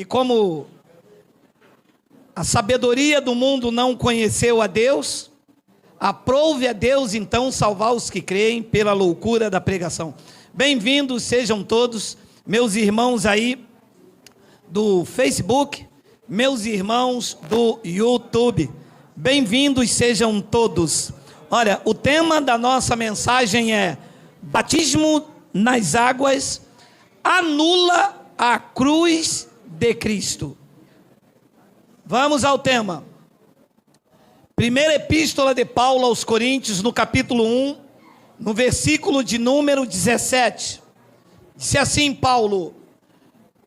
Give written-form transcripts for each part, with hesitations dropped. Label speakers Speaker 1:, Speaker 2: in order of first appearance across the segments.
Speaker 1: que como a sabedoria do mundo não conheceu a Deus, aprove a Deus então salvar os que creem pela loucura da pregação. Bem-vindos sejam todos, meus irmãos aí do Facebook, meus irmãos do YouTube. Bem-vindos sejam todos. Olha, o tema da nossa mensagem é: batismo nas águas anula a cruz de Cristo. Vamos ao tema. Primeira epístola de Paulo aos Coríntios, no capítulo 1, no versículo de número 17. Disse assim Paulo: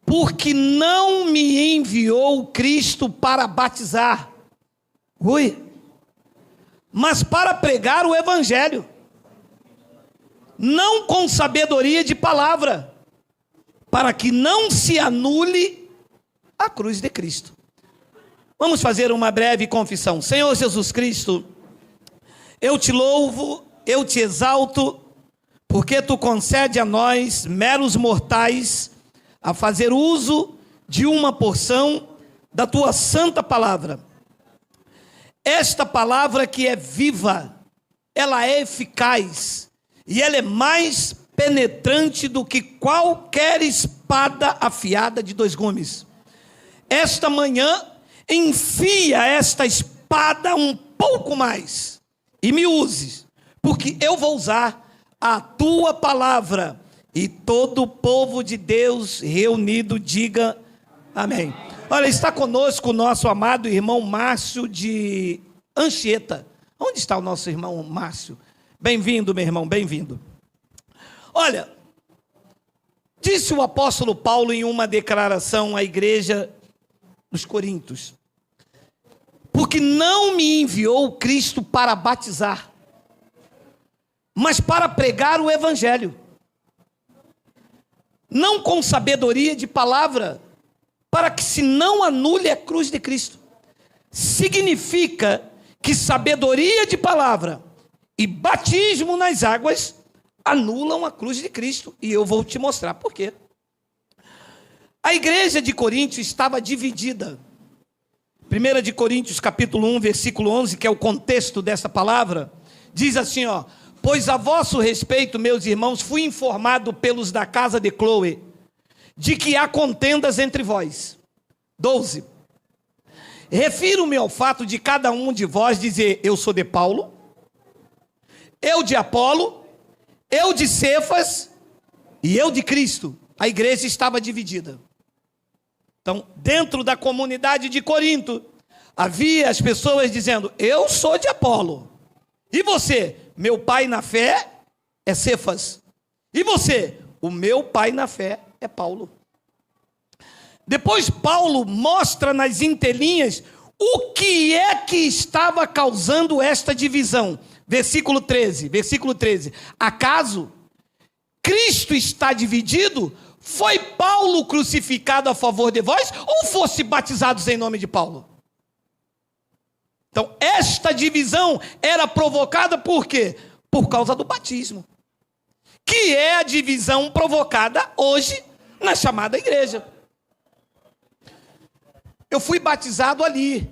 Speaker 1: porque não me enviou Cristo para batizar, mas para pregar o evangelho, não com sabedoria de palavra, para que não se anule a cruz de Cristo. Vamos fazer uma breve confissão. Senhor Jesus Cristo, eu te louvo, eu te exalto, porque tu concede a nós, meros mortais, a fazer uso de uma porção da tua santa palavra. Esta palavra que é viva, ela é eficaz, e ela é mais penetrante do que qualquer espada afiada de 2 gumes. Esta manhã, enfia esta espada um pouco mais, e me use, porque eu vou usar a tua palavra. E todo o povo de Deus reunido diga amém. Olha, está conosco o nosso amado irmão Márcio de Anchieta. Onde está o nosso irmão Márcio? Bem-vindo, meu irmão, bem-vindo. Olha, disse o apóstolo Paulo em uma declaração à igreja dos Coríntios: porque não me enviou Cristo para batizar, mas para pregar o evangelho, não com sabedoria de palavra, para que se não anule a cruz de Cristo. Significa que sabedoria de palavra e batismo nas águas anulam a cruz de Cristo. E eu vou te mostrar por quê. A igreja de Corinto estava dividida. 1 de Coríntios capítulo 1, versículo 11, que é o contexto dessa palavra, diz assim, ó: pois a vosso respeito, meus irmãos, fui informado pelos da casa de Cloe, de que há contendas entre vós. 12. Refiro-me ao fato de cada um de vós dizer: eu sou de Paulo, eu de Apolo, eu de Cefas e eu de Cristo. A igreja estava dividida. Então, dentro da comunidade de Corinto, havia as pessoas dizendo: eu sou de Apolo. E você? Meu pai na fé é Cefas. E você? O meu pai na fé é Paulo. Depois Paulo mostra nas entrelinhas o que é que estava causando esta divisão. Versículo 13. Acaso Cristo está dividido? Foi Paulo crucificado a favor de vós, ou fosse batizados em nome de Paulo? Então, esta divisão era provocada por quê? Por causa do batismo, que é a divisão provocada hoje na chamada igreja. Eu fui batizado ali.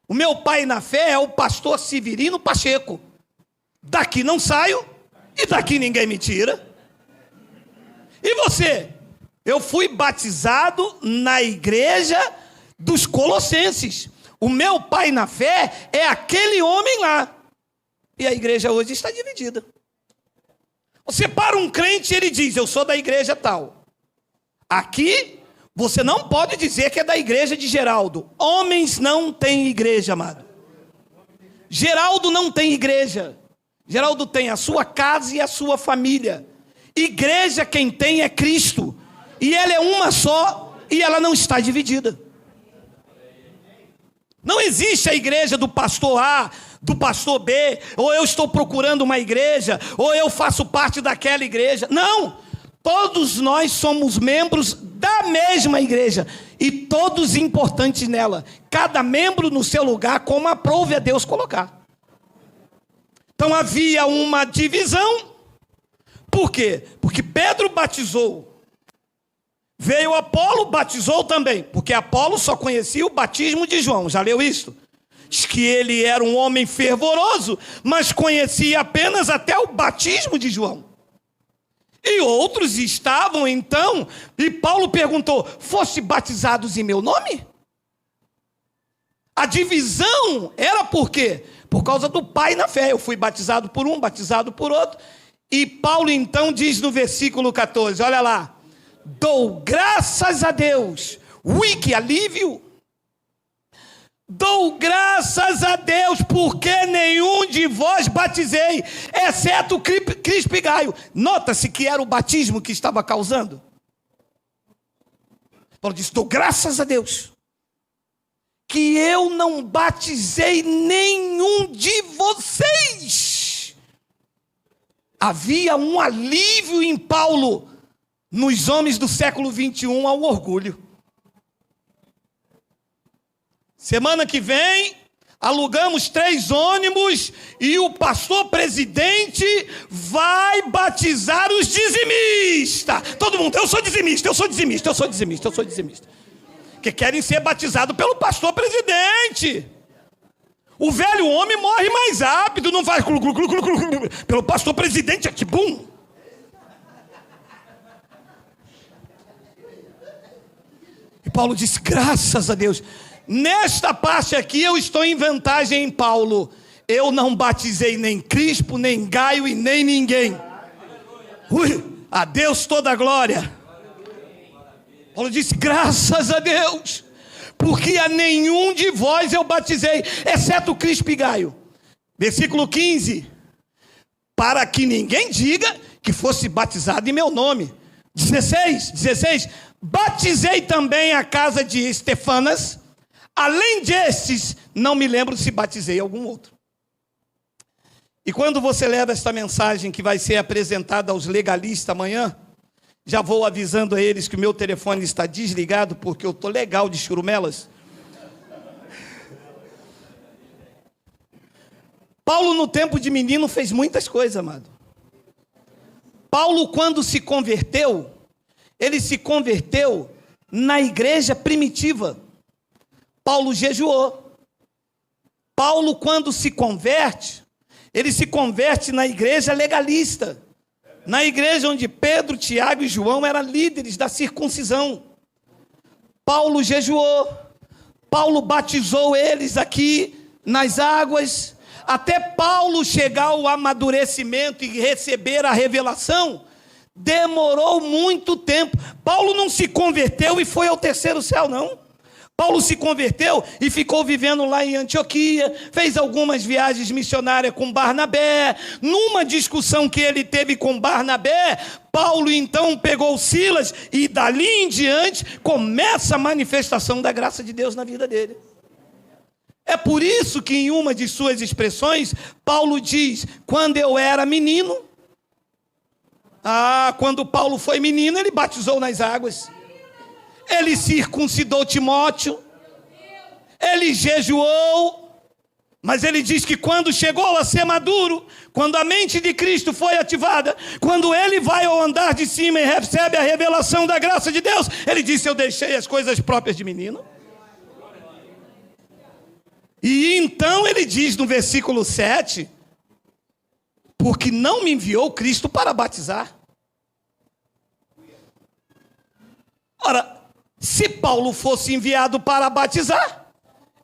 Speaker 1: O meu pai na fé é o pastor Severino Pacheco. Daqui não saio e daqui ninguém me tira. E você? Eu fui batizado na igreja dos Colossenses. O meu pai na fé é aquele homem lá. E a igreja hoje está dividida. Você para um crente e ele diz: eu sou da igreja tal. Aqui, você não pode dizer que é da igreja de Geraldo. Homens não têm igreja, amado. Geraldo não tem igreja. Geraldo tem a sua casa e a sua família. Igreja quem tem é Cristo. E ela é uma só e ela não está dividida. Não existe a igreja do pastor A, do pastor B, ou eu estou procurando uma igreja, ou eu faço parte daquela igreja. Não! Todos nós somos membros da mesma igreja, e todos importantes nela. Cada membro no seu lugar, como aprove a Deus colocar. Então havia uma divisão. Por quê? Porque Pedro batizou Veio Apolo, batizou também, porque Apolo só conhecia o batismo de João. Já leu isso? Diz que ele era um homem fervoroso, mas conhecia apenas até o batismo de João. E outros estavam então, e Paulo perguntou: foste batizados em meu nome? A divisão era por quê? Por causa do pai na fé. Eu fui batizado por um, batizado por outro. E Paulo então diz no versículo 14, olha lá: dou graças a Deus. Ui, que alívio! Dou graças a Deus, porque nenhum de vós batizei, exceto Crispo e Gaio. Nota-se que era o batismo que estava causando. Paulo diz: dou graças a Deus, que eu não batizei nenhum de vocês. Havia um alívio em Paulo, nos homens do século 21, ao orgulho. Semana que vem, alugamos 3 ônibus e o pastor presidente vai batizar os dizimistas. Todo mundo: eu sou dizimista, eu sou dizimista, eu sou dizimista, eu sou dizimista. Que querem ser batizados pelo pastor presidente. O velho homem morre mais rápido, não faz pelo pastor presidente, aqui, bum. E Paulo diz: graças a Deus. Nesta parte aqui eu estou em vantagem em Paulo. Eu não batizei nem Crispo, nem Gaio e nem ninguém. A Deus toda a glória. Paulo disse: graças a Deus, porque a nenhum de vós eu batizei, exceto Crispo e Gaio. Versículo 15. Para que ninguém diga que fosse batizado em meu nome. 16. Batizei também a casa de Estefanas. Além destes, não me lembro se batizei algum outro. E quando você leva esta mensagem que vai ser apresentada aos legalistas amanhã, já vou avisando a eles que o meu telefone está desligado, porque eu estou legal de churumelas. Paulo, no tempo de menino, fez muitas coisas, amado. Paulo, quando se converteu, ele se converteu na igreja primitiva. Paulo jejuou. Paulo, quando se converte, ele se converte na igreja legalista. Na igreja onde Pedro, Tiago e João eram líderes da circuncisão. Paulo jejuou. Paulo batizou eles aqui nas águas. Até Paulo chegar ao amadurecimento e receber a revelação, demorou muito tempo. Paulo não se converteu e foi ao terceiro céu, não. Paulo se converteu e ficou vivendo lá em Antioquia, fez algumas viagens missionárias com Barnabé. Numa discussão que ele teve com Barnabé, Paulo então pegou Silas e dali em diante começa a manifestação da graça de Deus na vida dele. É por isso que em uma de suas expressões, Paulo diz: quando eu era menino. Quando Paulo foi menino, ele batizou nas águas. Ele circuncidou Timóteo, ele jejuou, mas ele diz que quando chegou a ser maduro, quando a mente de Cristo foi ativada, quando ele vai ao andar de cima e recebe a revelação da graça de Deus, ele disse: eu deixei as coisas próprias de menino. E então ele diz no versículo 7, porque não me enviou Cristo para batizar. Ora, se Paulo fosse enviado para batizar,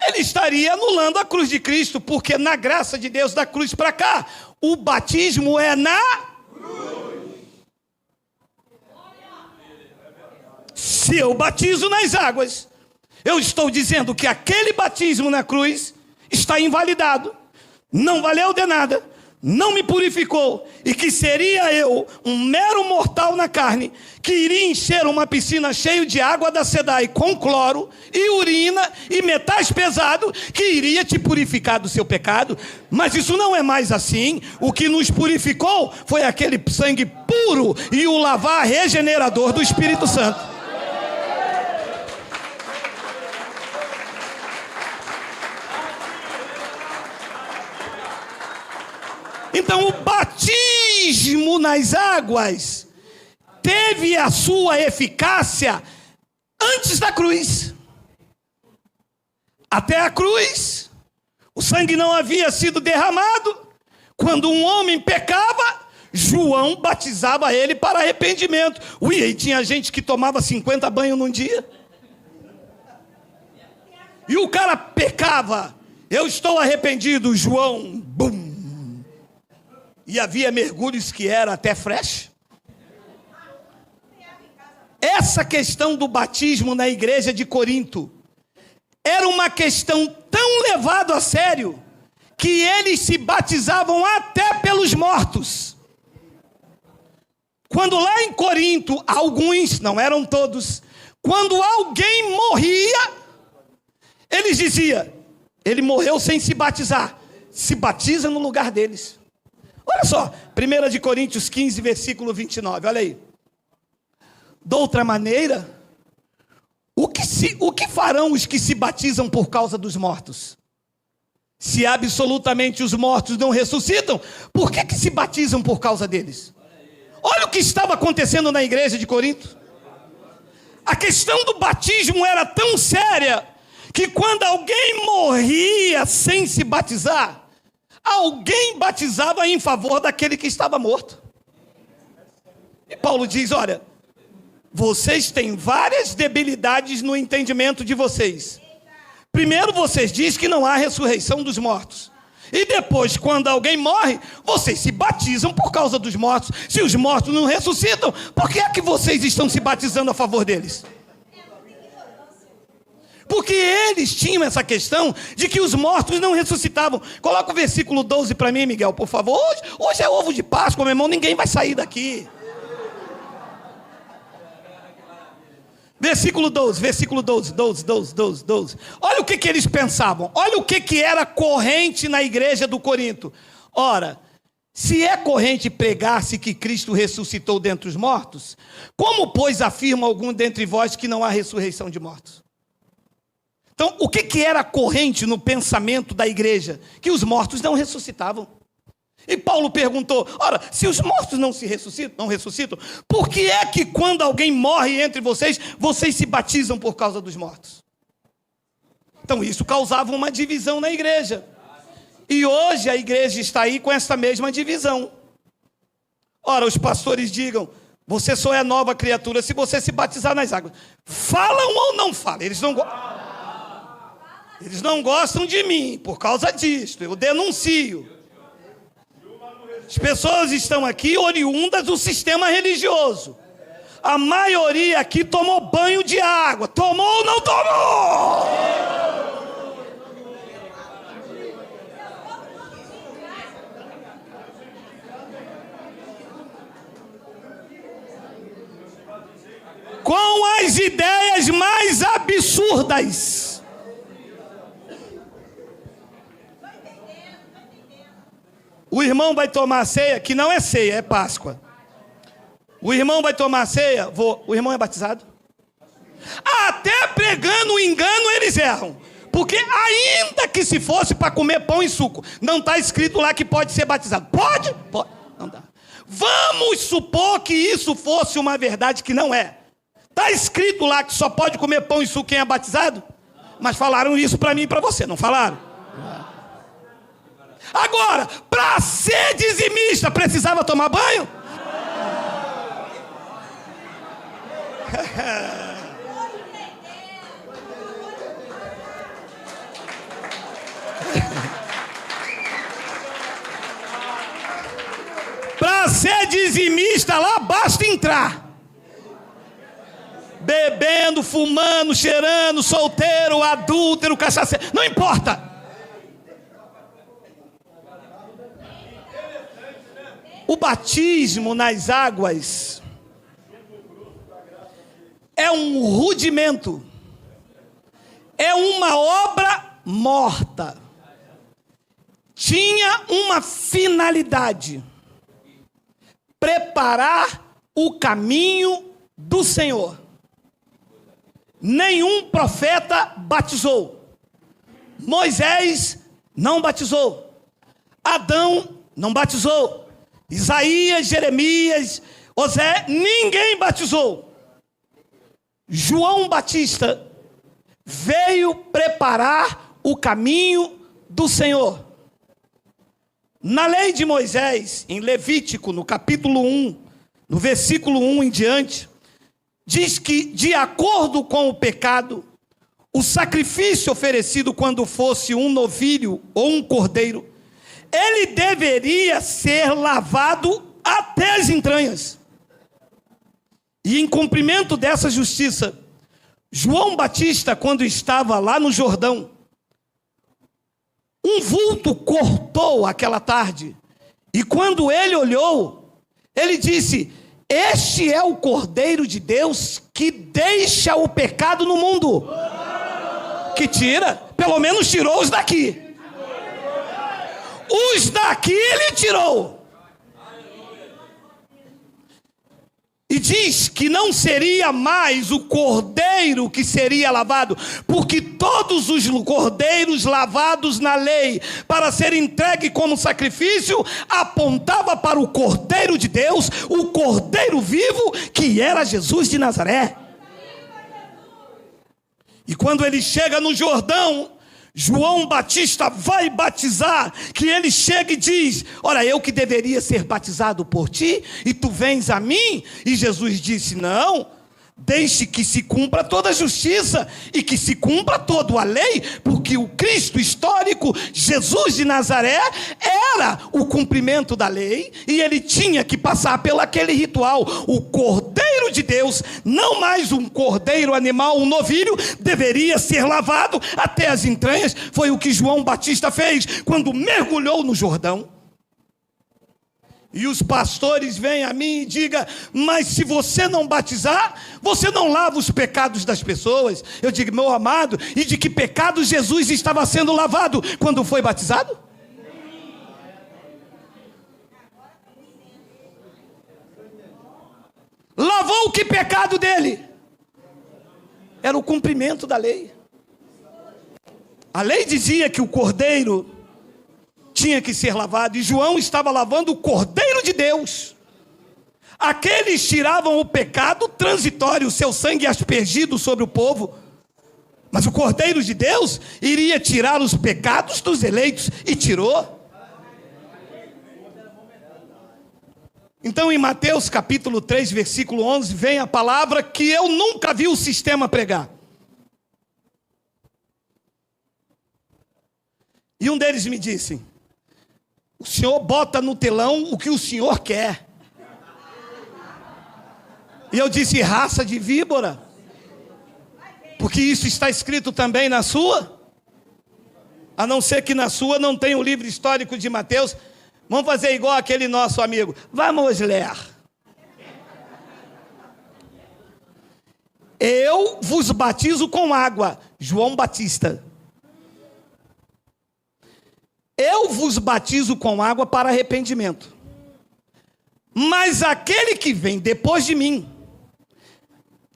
Speaker 1: ele estaria anulando a cruz de Cristo, porque na graça de Deus, da cruz para cá, o batismo é na cruz. Se eu batizo nas águas, eu estou dizendo que aquele batismo na cruz está invalidado, não valeu de nada, não me purificou, e que seria eu, um mero mortal na carne, que iria encher uma piscina cheia de água da Sedai com cloro e urina e metais pesados, que iria te purificar do seu pecado. Mas isso não é mais assim. O que nos purificou foi aquele sangue puro e o lavar regenerador do Espírito Santo. Então o batismo nas águas teve teve a sua eficácia antes da cruz. Até a cruz, o sangue não havia sido derramado. Quando um homem pecava, João batizava ele para arrependimento. Ui, aí tinha gente que tomava 50 banhos num dia. E o cara pecava. Eu estou arrependido, João. Bum. E havia mergulhos que era até fresh. Essa questão do batismo na igreja de Corinto era uma questão tão levada a sério que eles se batizavam até pelos mortos. Quando lá em Corinto, alguns, não eram todos, quando alguém morria, eles diziam, ele morreu sem se batizar, se batiza no lugar deles. Olha só, 1 de Coríntios 15, versículo 29, olha aí. De outra maneira, o que farão os que se batizam por causa dos mortos? Se absolutamente os mortos não ressuscitam, por que se batizam por causa deles? Olha o que estava acontecendo na igreja de Corinto. A questão do batismo era tão séria, que quando alguém morria sem se batizar, alguém batizava em favor daquele que estava morto. E Paulo diz, olha, vocês têm várias debilidades no entendimento de vocês. Primeiro, vocês dizem que não há ressurreição dos mortos. E depois, quando alguém morre, vocês se batizam por causa dos mortos. Se os mortos não ressuscitam, por que é que vocês estão se batizando a favor deles? Porque eles tinham essa questão de que os mortos não ressuscitavam. Coloca o versículo 12 para mim, Miguel, por favor. Hoje é ovo de Páscoa, meu irmão, ninguém vai sair daqui. Versículo 12, versículo 12. Olha o que eles pensavam. Olha o que era corrente na igreja do Corinto. Ora, se é corrente pregar-se que Cristo ressuscitou dentre os mortos, como, pois, afirma algum dentre vós que não há ressurreição de mortos? Então, o que era corrente no pensamento da igreja? Que os mortos não ressuscitavam. E Paulo perguntou, ora, se os mortos não ressuscitam, por que é que quando alguém morre entre vocês, vocês se batizam por causa dos mortos? Então isso causava uma divisão na igreja. E hoje a igreja está aí com essa mesma divisão. Ora, os pastores digam, você só é nova criatura se você se batizar nas águas. Falam ou não falam? Eles não gostam de mim por causa disso, eu denuncio. As pessoas estão aqui oriundas do sistema religioso. A maioria aqui tomou banho de água. Tomou ou não tomou? Com as ideias mais absurdas. O irmão vai tomar a ceia, que não é ceia, é Páscoa. O irmão vai tomar a ceia, o irmão é batizado? Até pregando o engano eles erram. Porque ainda que se fosse para comer pão e suco, não está escrito lá que pode ser batizado. Pode? Pode. Não dá. Vamos supor que isso fosse uma verdade que não é. Está escrito lá que só pode comer pão e suco quem é batizado? Mas falaram isso para mim e para você, não falaram? Agora, para ser dizimista, precisava tomar banho? Para ser dizimista, lá basta entrar. Bebendo, fumando, cheirando, solteiro, adúltero, cachaceiro, não importa. O batismo nas águas é um rudimento, é uma obra morta. Tinha uma finalidade: preparar o caminho do Senhor. Nenhum profeta batizou. Moisés não batizou. Adão não batizou. Isaías, Jeremias, Zé, ninguém batizou. João Batista veio preparar o caminho do Senhor. Na lei de Moisés, em Levítico, no capítulo 1, no versículo 1 em diante, diz que, de acordo com o pecado, o sacrifício oferecido quando fosse um novilho ou um cordeiro, ele deveria ser lavado até as entranhas. E em cumprimento dessa justiça, João Batista, quando estava lá no Jordão, um vulto cortou aquela tarde. E quando ele olhou, ele disse: este é o Cordeiro de Deus que deixa o pecado no mundo. Que tira, pelo menos tirou os daqui. Os daqui ele tirou. E diz que não seria mais o cordeiro que seria lavado, porque todos os cordeiros lavados na lei para ser entregue como sacrifício apontava para o Cordeiro de Deus, o Cordeiro vivo, que era Jesus de Nazaré. E quando ele chega no Jordão, João Batista vai batizar, que ele chega e diz: ora, eu que deveria ser batizado por ti, e tu vens a mim? E Jesus disse: não, deixe que se cumpra toda a justiça, e que se cumpra toda a lei, porque o Cristo histórico, Jesus de Nazaré, era o cumprimento da lei, e ele tinha que passar pelo aquele ritual. O Cordeiro de Deus, não mais um cordeiro animal, um novilho, deveria ser lavado até as entranhas. Foi o que João Batista fez quando mergulhou no Jordão. E os pastores vêm a mim e digam: mas se você não batizar, você não lava os pecados das pessoas. Eu digo: meu amado, e de que pecado Jesus estava sendo lavado quando foi batizado? Lavou que pecado dele? Era o cumprimento da lei. A lei dizia que o cordeiro tinha que ser lavado, e João estava lavando o Cordeiro de Deus. Aqueles tiravam o pecado transitório, o seu sangue aspergido sobre o povo, mas o Cordeiro de Deus iria tirar os pecados dos eleitos, e tirou. Então em Mateus capítulo 3, versículo 11, vem a palavra que eu nunca vi o sistema pregar. E um deles me disse: o senhor bota no telão o que o senhor quer. E eu disse: raça de víbora, porque isso está escrito também na sua, a não ser que na sua não tenha o livro histórico de Mateus. Vamos fazer igual aquele nosso amigo: vamos ler. Eu vos batizo com água, João Batista. Eu vos batizo com água para arrependimento. Mas aquele que vem depois de mim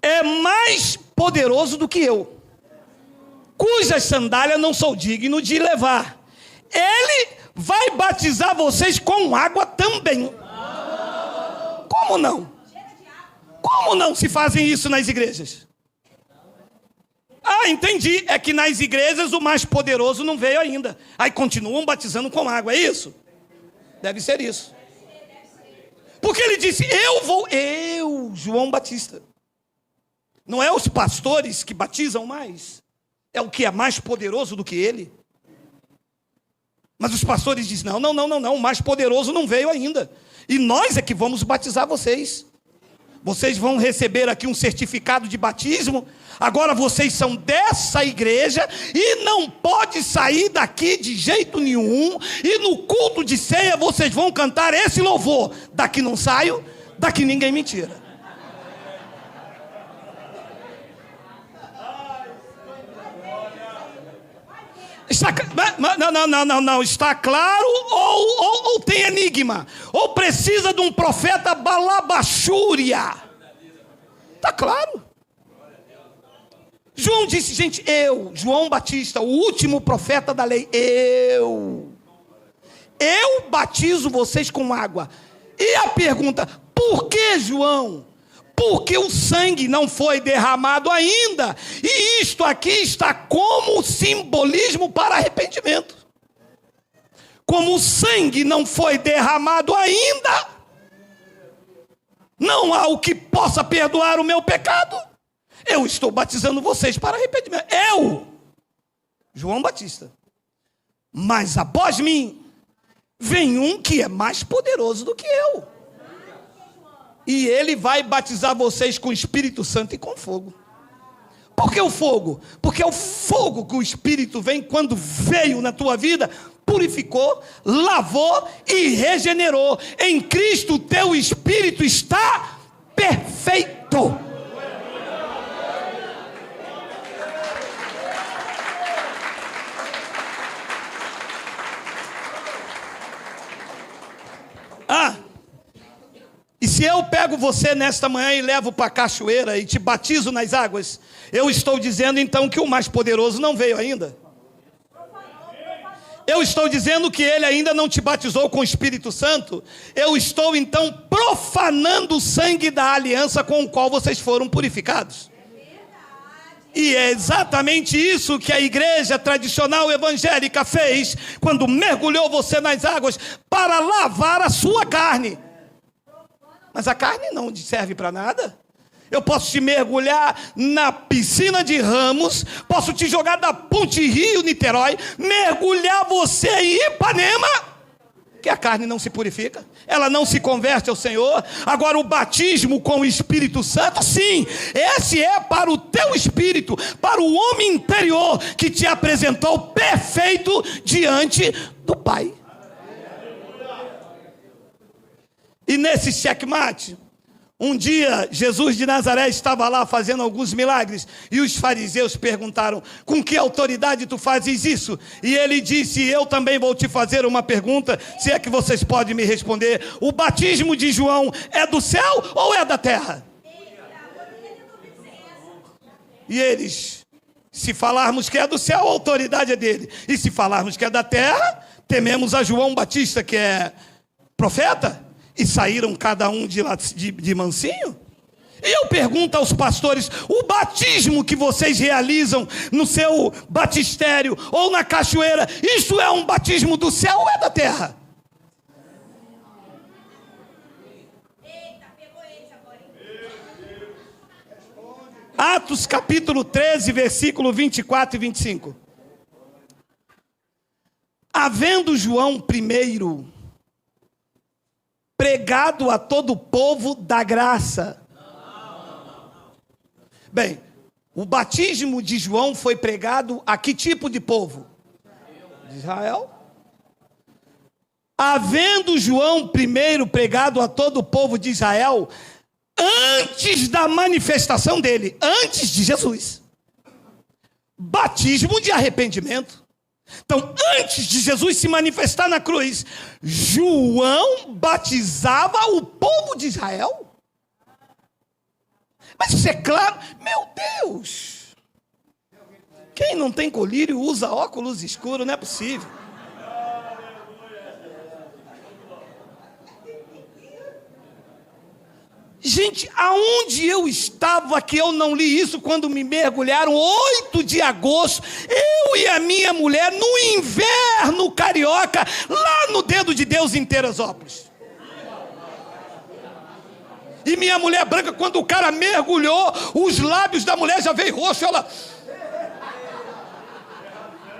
Speaker 1: é mais poderoso do que eu, cujas sandálias não sou digno de levar. Ele vai batizar vocês com água também. Como não? Como não se fazem isso nas igrejas? Ah, entendi. É que nas igrejas o mais poderoso não veio ainda. Aí continuam batizando com água, é isso? Deve ser isso. Porque ele disse: eu, João Batista. Não é os pastores que batizam mais? É o que é mais poderoso do que ele? Mas os pastores dizem: não, o mais poderoso não veio ainda. E nós é que vamos batizar vocês. Vocês vão receber aqui um certificado de batismo. Agora vocês são dessa igreja e não pode sair daqui de jeito nenhum. E no culto de ceia vocês vão cantar esse louvor: daqui não saio, daqui ninguém me tira. Não, está claro ou tem enigma? Ou precisa de um profeta balabachúria? Está claro. João disse: gente, eu, João Batista, o último profeta da lei, eu batizo vocês com água. E a pergunta: Por que, João? Porque o sangue não foi derramado ainda. E isto aqui está como simbolismo para arrependimento. Como o sangue não foi derramado ainda, não há o que possa perdoar o meu pecado. Eu estou batizando vocês para arrependimento. Eu, João Batista. Mas após mim, vem um que é mais poderoso do que eu. E ele vai batizar vocês com o Espírito Santo e com fogo. Por que o fogo? Porque é o fogo que o Espírito vem quando veio na tua vida, purificou, lavou e regenerou. Em Cristo, teu espírito está perfeito. E se eu pego você nesta manhã e levo para a cachoeira e te batizo nas águas, eu estou dizendo então que o mais poderoso não veio ainda. Eu estou dizendo que ele ainda não te batizou com o Espírito Santo. Eu estou então profanando o sangue da aliança com o qual vocês foram purificados. E é exatamente isso que a igreja tradicional evangélica fez quando mergulhou você nas águas para lavar a sua carne. Mas a carne não serve para nada. Eu posso te mergulhar na piscina de Ramos, posso te jogar da Ponte Rio-Niterói, mergulhar você em Ipanema, que a carne não se purifica, ela não se converte ao Senhor. Agora o batismo com o Espírito Santo, sim, esse é para o teu espírito, para o homem interior que te apresentou perfeito diante do Pai. E nesse checkmate, um dia Jesus de Nazaré estava lá fazendo alguns milagres, e os fariseus perguntaram: com que autoridade tu fazes isso? E ele disse: eu também vou te fazer uma pergunta, se é que vocês podem me responder. O batismo de João é do céu ou é da terra? E eles: se falarmos que é do céu, a autoridade é dele, e se falarmos que é da terra, tememos a João Batista, que é profeta. E saíram cada um de mansinho? E eu pergunto aos pastores: o batismo que vocês realizam no seu batistério ou na cachoeira, isso é um batismo do céu ou é da terra? Atos capítulo 13, versículo 24 e 25. Havendo João primeiro pregado a todo o povo da graça. Bem, o batismo de João foi pregado a que tipo de povo? De Israel. Havendo João primeiro pregado a todo o povo de Israel, antes da manifestação dele, antes de Jesus. Batismo de arrependimento. Então, antes de Jesus se manifestar na cruz, João batizava o povo de Israel. Mas isso é claro, meu Deus. Quem não tem colírio usa óculos escuros, não é possível. Gente, aonde eu estava que eu não li isso quando me mergulharam 8 de agosto, eu e a minha mulher, no inverno carioca, lá no Dedo de Deus em Teresópolis. E minha mulher branca, quando o cara mergulhou, os lábios da mulher já veio roxo, ela...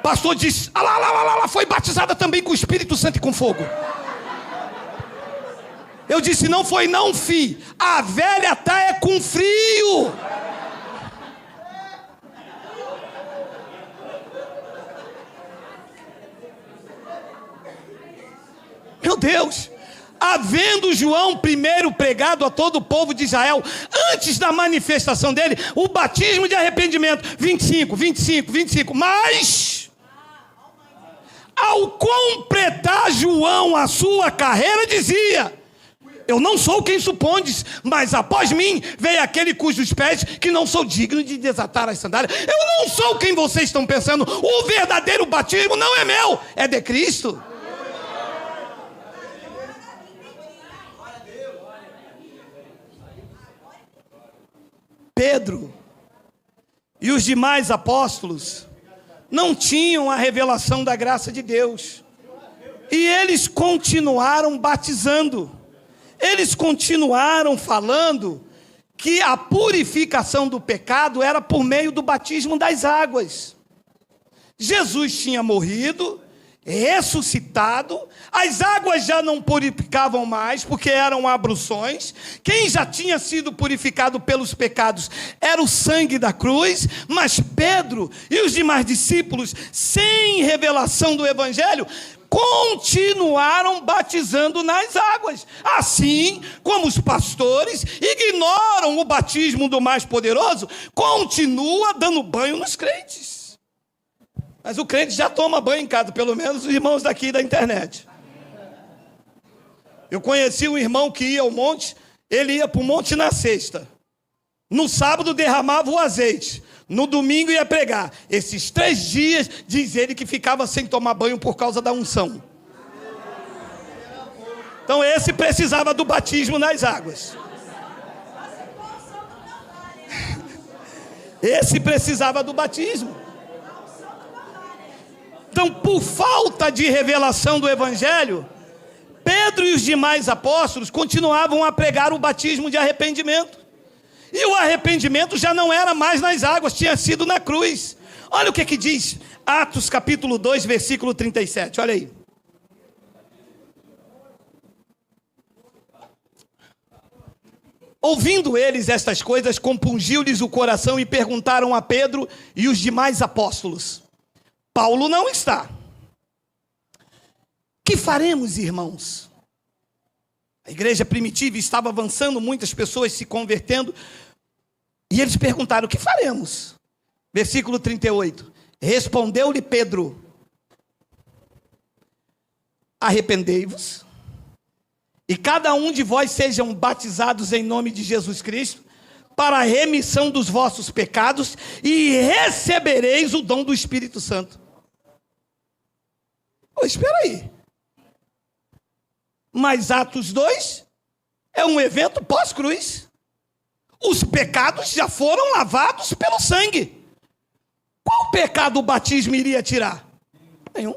Speaker 1: Pastor disse: ela foi batizada também com o Espírito Santo e com fogo. Eu disse: não foi não, fi. A velha tá é com frio. Meu Deus. Havendo João primeiro pregado a todo o povo de Israel, antes da manifestação dele, o batismo de arrependimento. 25. Mas... ao completar João a sua carreira, dizia: eu não sou quem supondes, mas após mim veio aquele cujos pés que não sou digno de desatar as sandálias. Eu não sou quem vocês estão pensando. O verdadeiro batismo não é meu, é de Cristo. Pedro e os demais apóstolos não tinham a revelação da graça de Deus. E eles continuaram batizando. Eles continuaram falando que a purificação do pecado era por meio do batismo das águas. Jesus tinha morrido, ressuscitado, as águas já não purificavam mais, porque eram abluções. Quem já tinha sido purificado pelos pecados era o sangue da cruz, mas Pedro e os demais discípulos, sem revelação do evangelho, continuaram batizando nas águas, assim como os pastores ignoram o batismo do mais poderoso, continua dando banho nos crentes. Mas o crente já toma banho em casa, pelo menos os irmãos daqui da internet. Eu conheci um irmão que ia ao monte, ele ia para o monte na sexta. No sábado derramava o azeite, no domingo ia pregar. Esses 3 dias, diz ele que ficava sem tomar banho por causa da unção. Então esse precisava do batismo nas águas. Esse precisava do batismo. Então, por falta de revelação do evangelho, Pedro e os demais apóstolos continuavam a pregar o batismo de arrependimento. E o arrependimento já não era mais nas águas, tinha sido na cruz. Olha o que diz Atos capítulo 2, versículo 37, olha aí. Ouvindo eles estas coisas, compungiu-lhes o coração e perguntaram a Pedro e os demais apóstolos: Paulo não está. Que faremos, irmãos? A igreja primitiva estava avançando, muitas pessoas se convertendo, e eles perguntaram: o que faremos? Versículo 38. Respondeu-lhe Pedro: arrependei-vos, e cada um de vós sejam batizados em nome de Jesus Cristo, para a remissão dos vossos pecados, e recebereis o dom do Espírito Santo. Espera aí. Mas Atos 2 é um evento pós-cruz. Os pecados já foram lavados pelo sangue. Qual pecado o batismo iria tirar? Nenhum.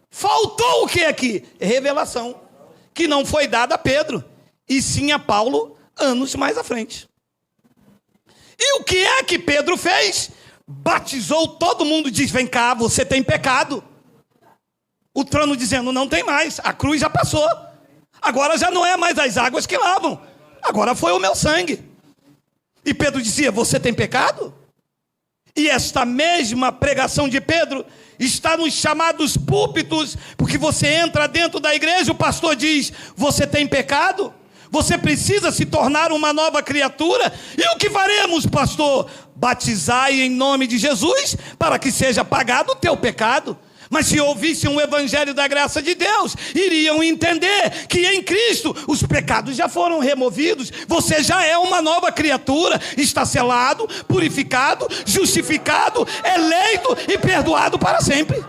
Speaker 1: Faltou o que aqui? Revelação, que não foi dada a Pedro, e sim a Paulo anos mais à frente. E o que é que Pedro fez? Batizou todo mundo, diz: vem cá, você tem pecado. O trono dizendo: não tem mais, a cruz já passou. Agora já não é mais as águas que lavam, agora foi o meu sangue. E Pedro dizia: você tem pecado? E esta mesma pregação de Pedro está nos chamados púlpitos, porque você entra dentro da igreja, o pastor diz: você tem pecado? Você precisa se tornar uma nova criatura. E o que faremos, pastor? Batizai em nome de Jesus, para que seja pagado o teu pecado. Mas se ouvissem o evangelho da graça de Deus, iriam entender que em Cristo os pecados já foram removidos. Você já é uma nova criatura, está selado, purificado, justificado, eleito e perdoado para sempre.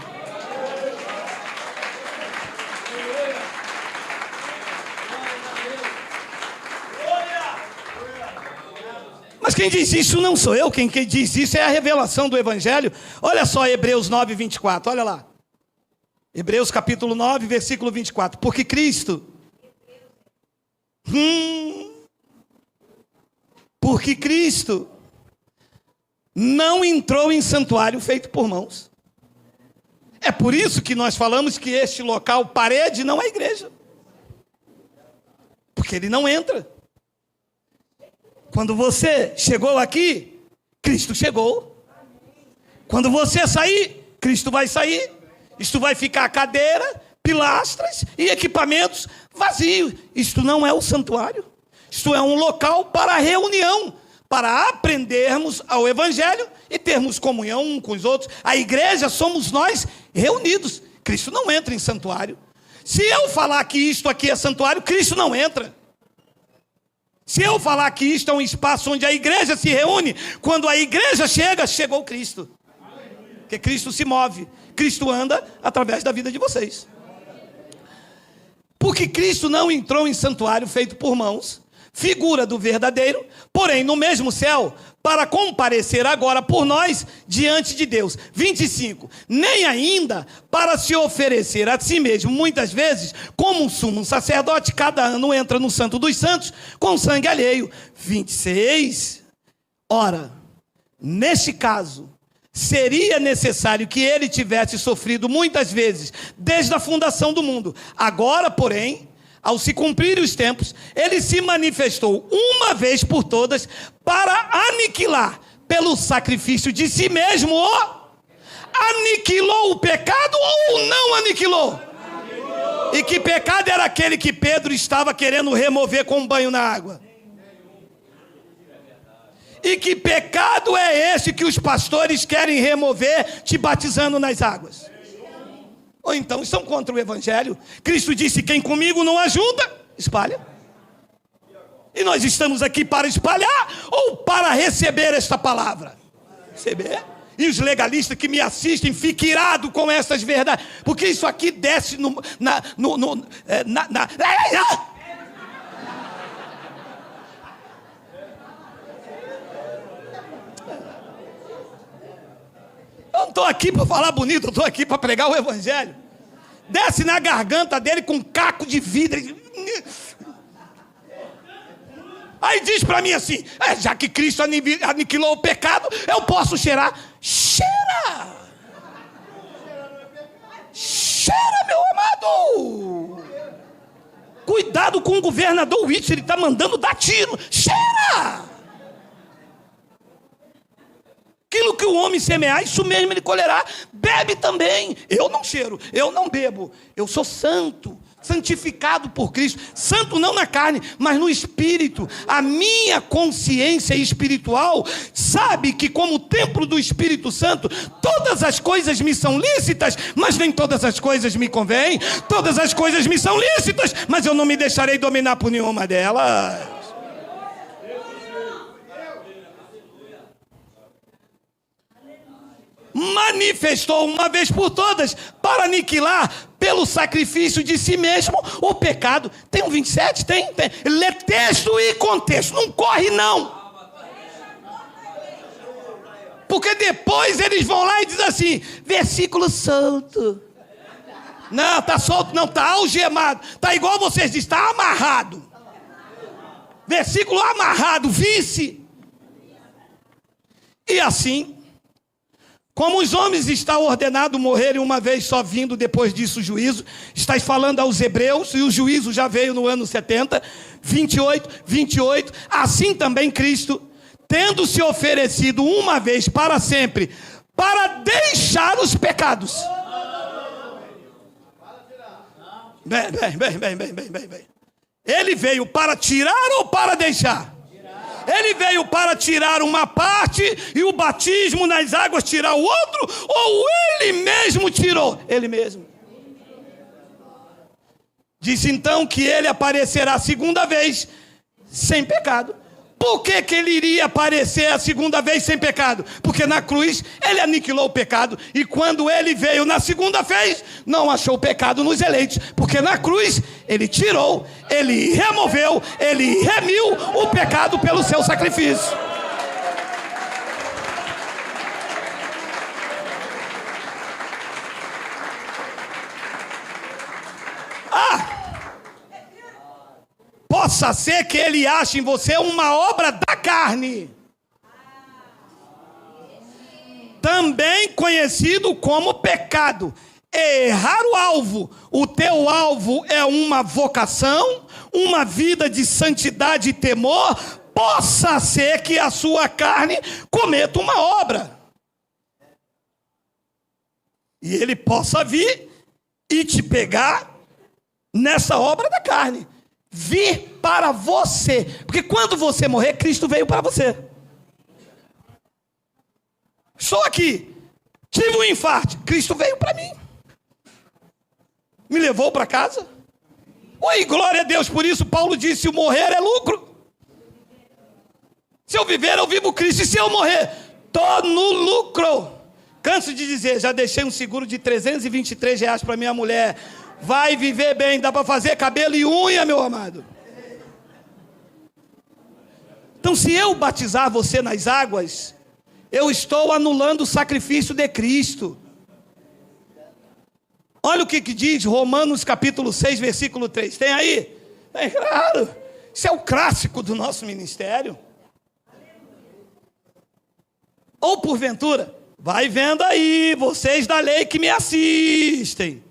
Speaker 1: Mas quem diz isso não sou eu, quem diz isso é a revelação do evangelho. Olha só Hebreus 9, 24, olha lá. Hebreus capítulo 9, versículo 24. Porque Cristo... Porque Cristo não entrou em santuário feito por mãos. É por isso que nós falamos que este local, parede, não é igreja. Porque ele não entra. Quando você chegou aqui, Cristo chegou. Quando você sair, Cristo vai sair. Isto vai ficar cadeira, pilastras e equipamentos vazios. Isto não é o santuário. Isto é um local para reunião, para aprendermos ao evangelho e termos comunhão uns com os outros. A igreja somos nós reunidos. Cristo não entra em santuário. Se eu falar que isto aqui é santuário, Cristo não entra. Se eu falar que isto é um espaço onde a igreja se reúne, quando a igreja chega, chegou Cristo. Porque Cristo se move, Cristo anda através da vida de vocês. Porque Cristo não entrou em santuário feito por mãos, figura do verdadeiro, porém no mesmo céu, para comparecer agora por nós diante de Deus. 25. Nem ainda para se oferecer a si mesmo, muitas vezes, como um sumo sacerdote, cada ano entra no Santo dos Santos com sangue alheio. 26. Ora, neste caso, seria necessário que ele tivesse sofrido muitas vezes, desde a fundação do mundo. Agora, porém, ao se cumprirem os tempos, ele se manifestou uma vez por todas para aniquilar, pelo sacrifício de si mesmo, aniquilou o pecado ou não aniquilou? E que pecado era aquele que Pedro estava querendo remover com um banho na água? E que pecado é esse que os pastores querem remover te batizando nas águas? Ou então estão contra o evangelho. Cristo disse: quem comigo não ajunta, espalha. E nós estamos aqui para espalhar ou para receber esta palavra? Receber. E os legalistas que me assistem fiquem irados com essas verdades, porque isso aqui desce Eu não estou aqui para falar bonito, eu estou aqui para pregar o evangelho. Desce na garganta dele com um caco de vidro. Aí diz para mim assim: já que Cristo aniquilou o pecado, eu posso cheirar. Cheira! Cheira, meu amado! Cuidado com o governador Whitson, ele está mandando dar tiro. Cheira! Aquilo que o homem semear, isso mesmo ele colherá. Bebe também. Eu não cheiro, eu não bebo. Eu sou santo, santificado por Cristo. Santo não na carne, mas no espírito. A minha consciência espiritual sabe que, como templo do Espírito Santo, todas as coisas me são lícitas, mas nem todas as coisas me convêm. Todas as coisas me são lícitas, mas eu não me deixarei dominar por nenhuma delas. Manifestou uma vez por todas para aniquilar pelo sacrifício de si mesmo o pecado. Tem um 27? Tem. Lê texto e contexto, não corre não, porque depois eles vão lá e dizem assim: versículo solto. Não, está solto não, está algemado, está igual vocês dizem, está amarrado. Versículo amarrado, vice. E assim, como os homens está ordenado morrerem uma vez só, vindo depois disso o juízo. Estás falando aos hebreus, e o juízo já veio no ano 70, 28. Assim também Cristo, tendo se oferecido uma vez para sempre, para deixar os pecados. Bem. Ele veio para tirar ou para deixar? Ele veio para tirar uma parte e o batismo nas águas tirar o outro, ou ele mesmo tirou? Ele mesmo. Disse então que ele aparecerá a segunda vez sem pecado. Por que ele iria aparecer a segunda vez sem pecado? Porque na cruz ele aniquilou o pecado, e quando ele veio na segunda vez, não achou pecado nos eleitos, porque na cruz ele tirou, ele removeu, ele remiu o pecado pelo seu sacrifício. Possa ser que ele ache em você uma obra da carne, também conhecido como pecado. Errar o alvo. O teu alvo é uma vocação, uma vida de santidade e temor. Possa ser que a sua carne cometa uma obra, e ele possa vir e te pegar nessa obra da carne. Vir para você, porque quando você morrer, Cristo veio para você. Estou aqui, tive um infarto, Cristo veio para mim, me levou para casa. Oi, glória a Deus. Por isso Paulo disse: o morrer é lucro. Se eu viver, eu vivo Cristo, e se eu morrer, estou no lucro. Canso de dizer, já deixei um seguro de R$323 para minha mulher vai viver bem. Dá para fazer cabelo e unha, meu amado. Então, se eu batizar você nas águas, eu estou anulando o sacrifício de Cristo. Olha o que diz Romanos capítulo 6, versículo 3. Tem aí? É claro. Isso é o clássico do nosso ministério. Ou porventura, vai vendo aí, vocês da lei que me assistem.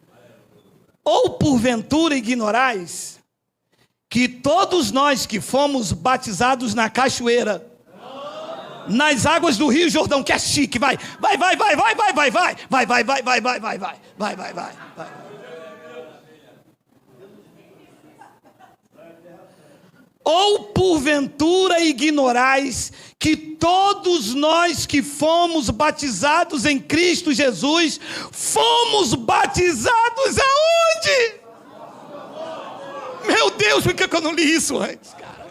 Speaker 1: Ou porventura ignorais que todos nós que fomos batizados na cachoeira, nas águas do Rio Jordão, que é chique, vai. Ou porventura ignorais que todos nós que fomos batizados em Cristo Jesus, fomos batizados aonde? Meu Deus, por que eu não li isso antes, cara?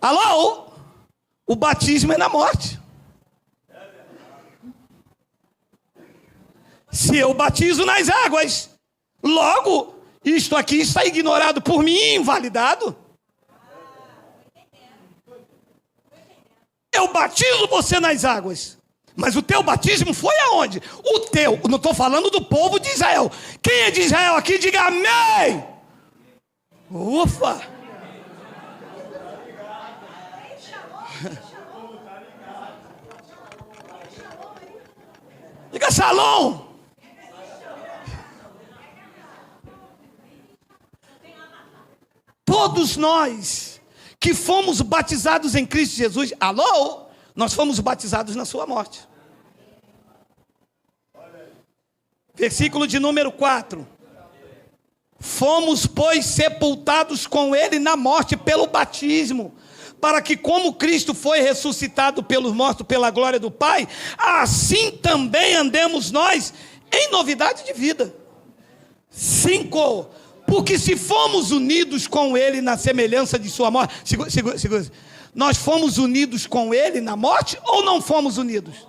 Speaker 1: Alô? O batismo é na morte. Se eu batizo nas águas, logo, isto aqui está ignorado por mim e invalidado. Eu batizo você nas águas, mas o teu batismo foi aonde? O teu, não estou falando do povo de Israel. Quem é de Israel aqui, diga amém. Ufa. Diga shalom. Todos nós que fomos batizados em Cristo Jesus, alô, nós fomos batizados na sua morte. Versículo de número 4. Fomos, pois, sepultados com ele na morte pelo batismo, para que como Cristo foi ressuscitado pelos mortos pela glória do Pai, assim também andemos nós em novidade de vida. 5. Porque se fomos unidos com ele na semelhança de sua morte, segura. Nós fomos unidos com ele na morte ou não fomos unidos?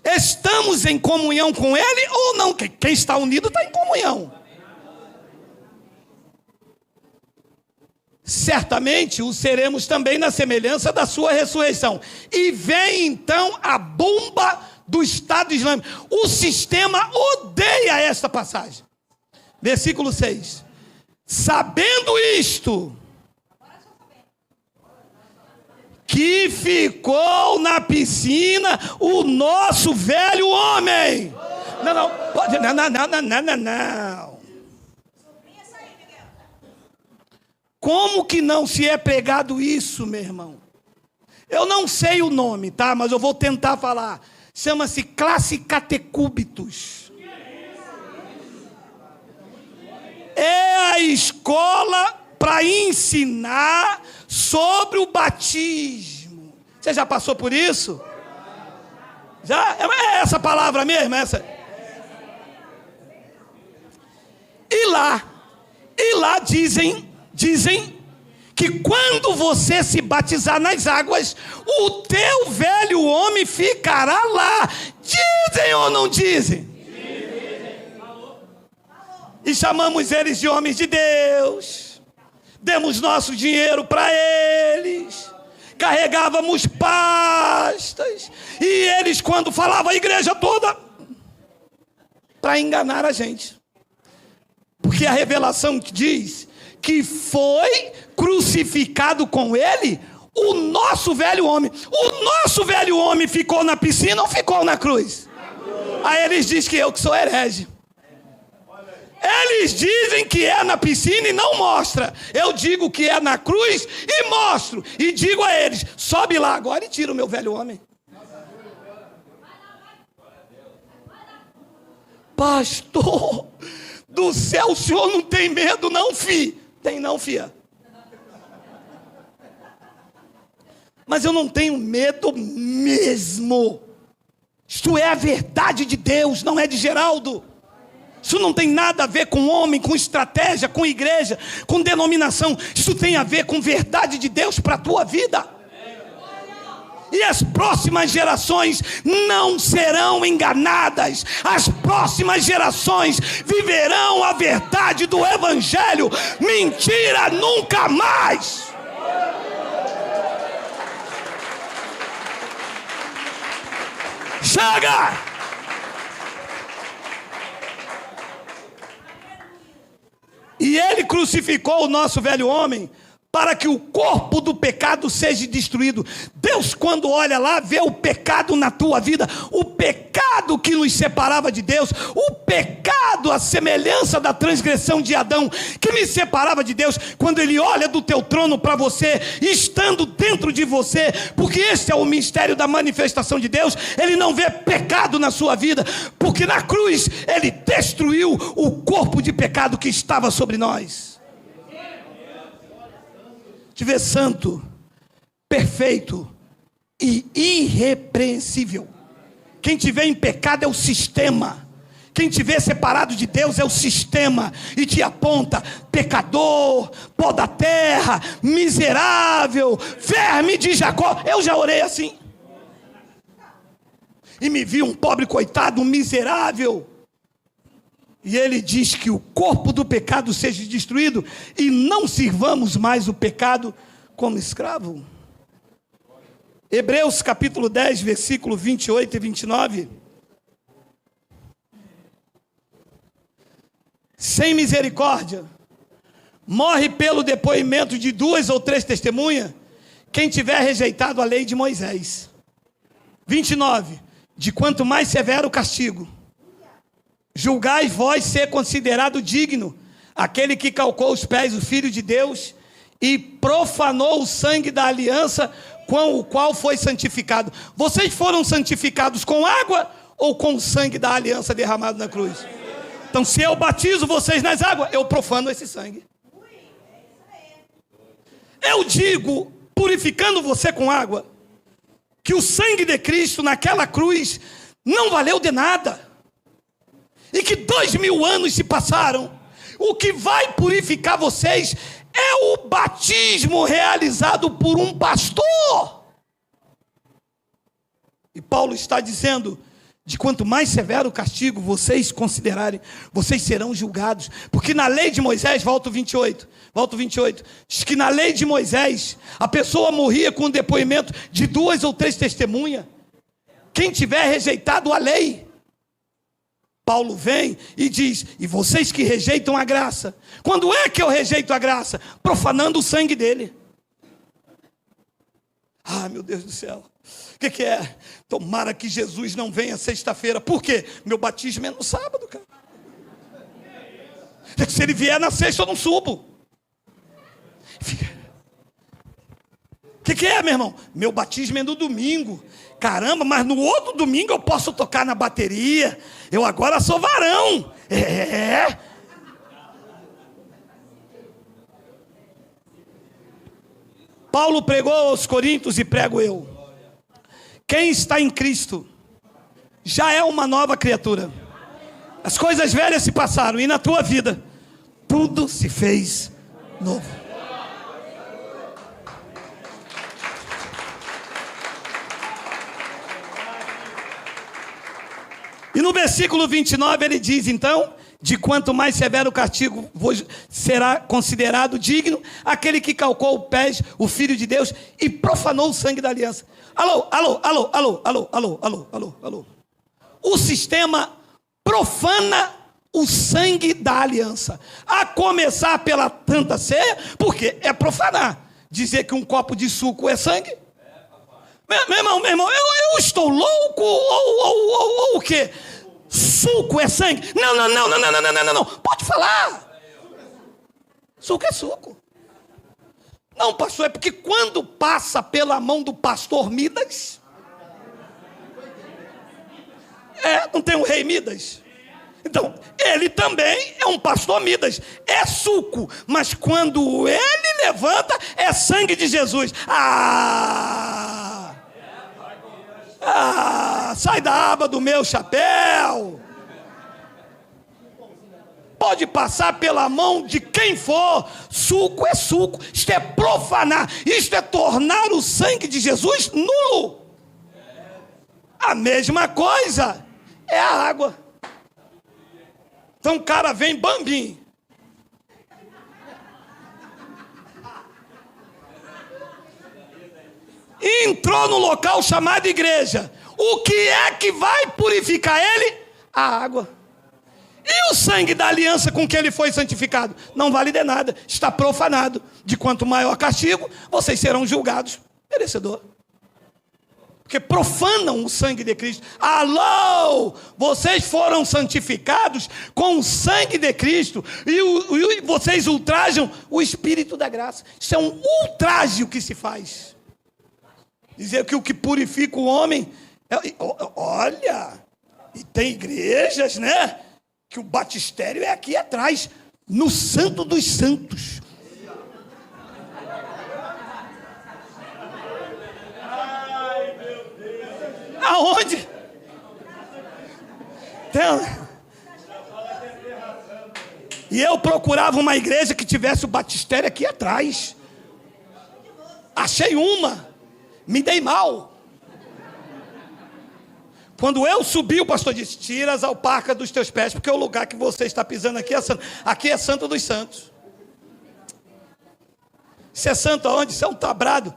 Speaker 1: Estamos em comunhão com ele ou não? Quem está unido está em comunhão. Certamente o seremos também na semelhança da sua ressurreição. E vem então a bomba do Estado Islâmico. O sistema odeia esta passagem. Versículo 6. Sabendo isto, que ficou na piscina o nosso velho homem. Não. Como que não se é pregado isso, meu irmão? Eu não sei o nome, tá? Mas eu vou tentar falar. Chama-se classe catecúbitos. É a escola para ensinar sobre o batismo. Você já passou por isso? Já? É essa palavra mesmo? Essa? E lá dizem que quando você se batizar nas águas, o teu velho homem ficará lá. Dizem ou não dizem? E chamamos eles de homens de Deus, demos nosso dinheiro para eles, carregávamos pastas, e eles, quando falavam a igreja toda, para enganar a gente, porque a revelação diz que foi crucificado com ele o nosso velho homem. O nosso velho homem ficou na piscina ou ficou na cruz? Aí eles dizem que eu que sou herege. Eles dizem que é na piscina e não mostra. Eu digo que é na cruz e mostro. E digo a eles, sobe lá agora e tira o meu velho homem. Pastor do céu, o senhor não tem medo não, fi? Tem não, fia. Mas eu não tenho medo mesmo. Isto é a verdade de Deus, não é de Geraldo. Isso não tem nada a ver com homem, com estratégia, com igreja, com denominação. Isso tem a ver com verdade de Deus para a tua vida. E as próximas gerações não serão enganadas. As próximas gerações viverão a verdade do Evangelho. Mentira nunca mais. Chega! E ele crucificou o nosso velho homem para que o corpo do pecado seja destruído. Deus, quando olha lá, vê o pecado na tua vida, o pecado que nos separava de Deus, o pecado, a semelhança da transgressão de Adão, que me separava de Deus. Quando ele olha do teu trono para você, estando dentro de você, porque esse é o mistério da manifestação de Deus, ele não vê pecado na sua vida, porque na cruz ele destruiu o corpo de pecado que estava sobre nós. Te vê santo, perfeito e irrepreensível. Quem te vê em pecado é o sistema. Quem te vê separado de Deus é o sistema. E te aponta: pecador, pó da terra, miserável, verme de Jacó. Eu já orei assim. E me vi um pobre coitado, um miserável. E ele diz que o corpo do pecado seja destruído e não sirvamos mais o pecado como escravo. Hebreus capítulo 10, versículo 28 e 29. Sem misericórdia, morre pelo depoimento de 2 ou 3 testemunhas, quem tiver rejeitado a lei de Moisés. 29. De quanto mais severo o castigo, julgai vós ser considerado digno aquele que calcou os pés do Filho de Deus e profanou o sangue da aliança com o qual foi santificado. Vocês foram santificados com água ou com o sangue da aliança derramado na cruz? Então, se eu batizo vocês nas águas, eu profano esse sangue. Eu digo, purificando você com água, que o sangue de Cristo naquela cruz não valeu de nada. E que 2000 anos se passaram. O que vai purificar vocês é o batismo realizado por um pastor. E Paulo está dizendo: de quanto mais severo o castigo vocês considerarem, vocês serão julgados. Porque na lei de Moisés, volta o 28, diz que na lei de Moisés, a pessoa morria com o depoimento de 2 ou 3 testemunhas. Quem tiver rejeitado a lei, Paulo vem e diz: e vocês que rejeitam a graça. Quando é que eu rejeito a graça? Profanando o sangue dele. Ah, meu Deus do céu. O que é? Tomara que Jesus não venha sexta-feira. Por quê? Meu batismo é no sábado, cara. Se ele vier na sexta, eu não subo. O que é, meu irmão? Meu batismo é no domingo. Caramba, mas no outro domingo eu posso tocar na bateria. Eu agora sou varão. Paulo pregou aos Coríntios e prego eu. Quem está em Cristo já é uma nova criatura. As coisas velhas se passaram e na tua vida tudo se fez novo. E no versículo 29 ele diz então: de quanto mais severo o castigo será considerado digno aquele que calcou os pés, o Filho de Deus, e profanou o sangue da aliança. Alô. O sistema profana o sangue da aliança. A começar pela Santa Ceia, porque é profanar. Dizer que um copo de suco é sangue. Meu irmão, eu estou louco ou o quê? Suco é sangue? Não. Pode falar. Suco é suco. Não, pastor, é porque quando passa pela mão do pastor Midas, não tem um rei Midas? Então, ele também é um pastor Midas. É suco, mas quando ele levanta, é sangue de Jesus. Sai da aba do meu chapéu. pode passar pela mão de quem for. Suco é suco. Isto é profanar. Isto é tornar o sangue de Jesus nulo. A mesma coisa é a água. Então o cara vem bambim. Entrou no local chamado igreja. O que é que vai purificar ele? A água. E o sangue da aliança com que ele foi santificado? Não vale de nada, está profanado. De quanto maior castigo, vocês serão julgados merecedor. Porque profanam o sangue de Cristo. Alô! Vocês foram santificados com o sangue de Cristo. E vocês ultrajam o Espírito da graça. Isso é um ultraje que se faz. Dizer que o que purifica o homem... Olha, e tem igrejas, né? Que o batistério é aqui atrás, no Santo dos Santos. Ai, meu Deus. Aonde? E eu procurava uma igreja que tivesse o batistério aqui atrás. Achei uma, me dei mal. Quando eu subi, o pastor disse: tira as alparcas dos teus pés, porque o lugar que você está pisando aqui é santo. Aqui é Santo dos Santos. Isso é santo aonde? Isso é um tabrado.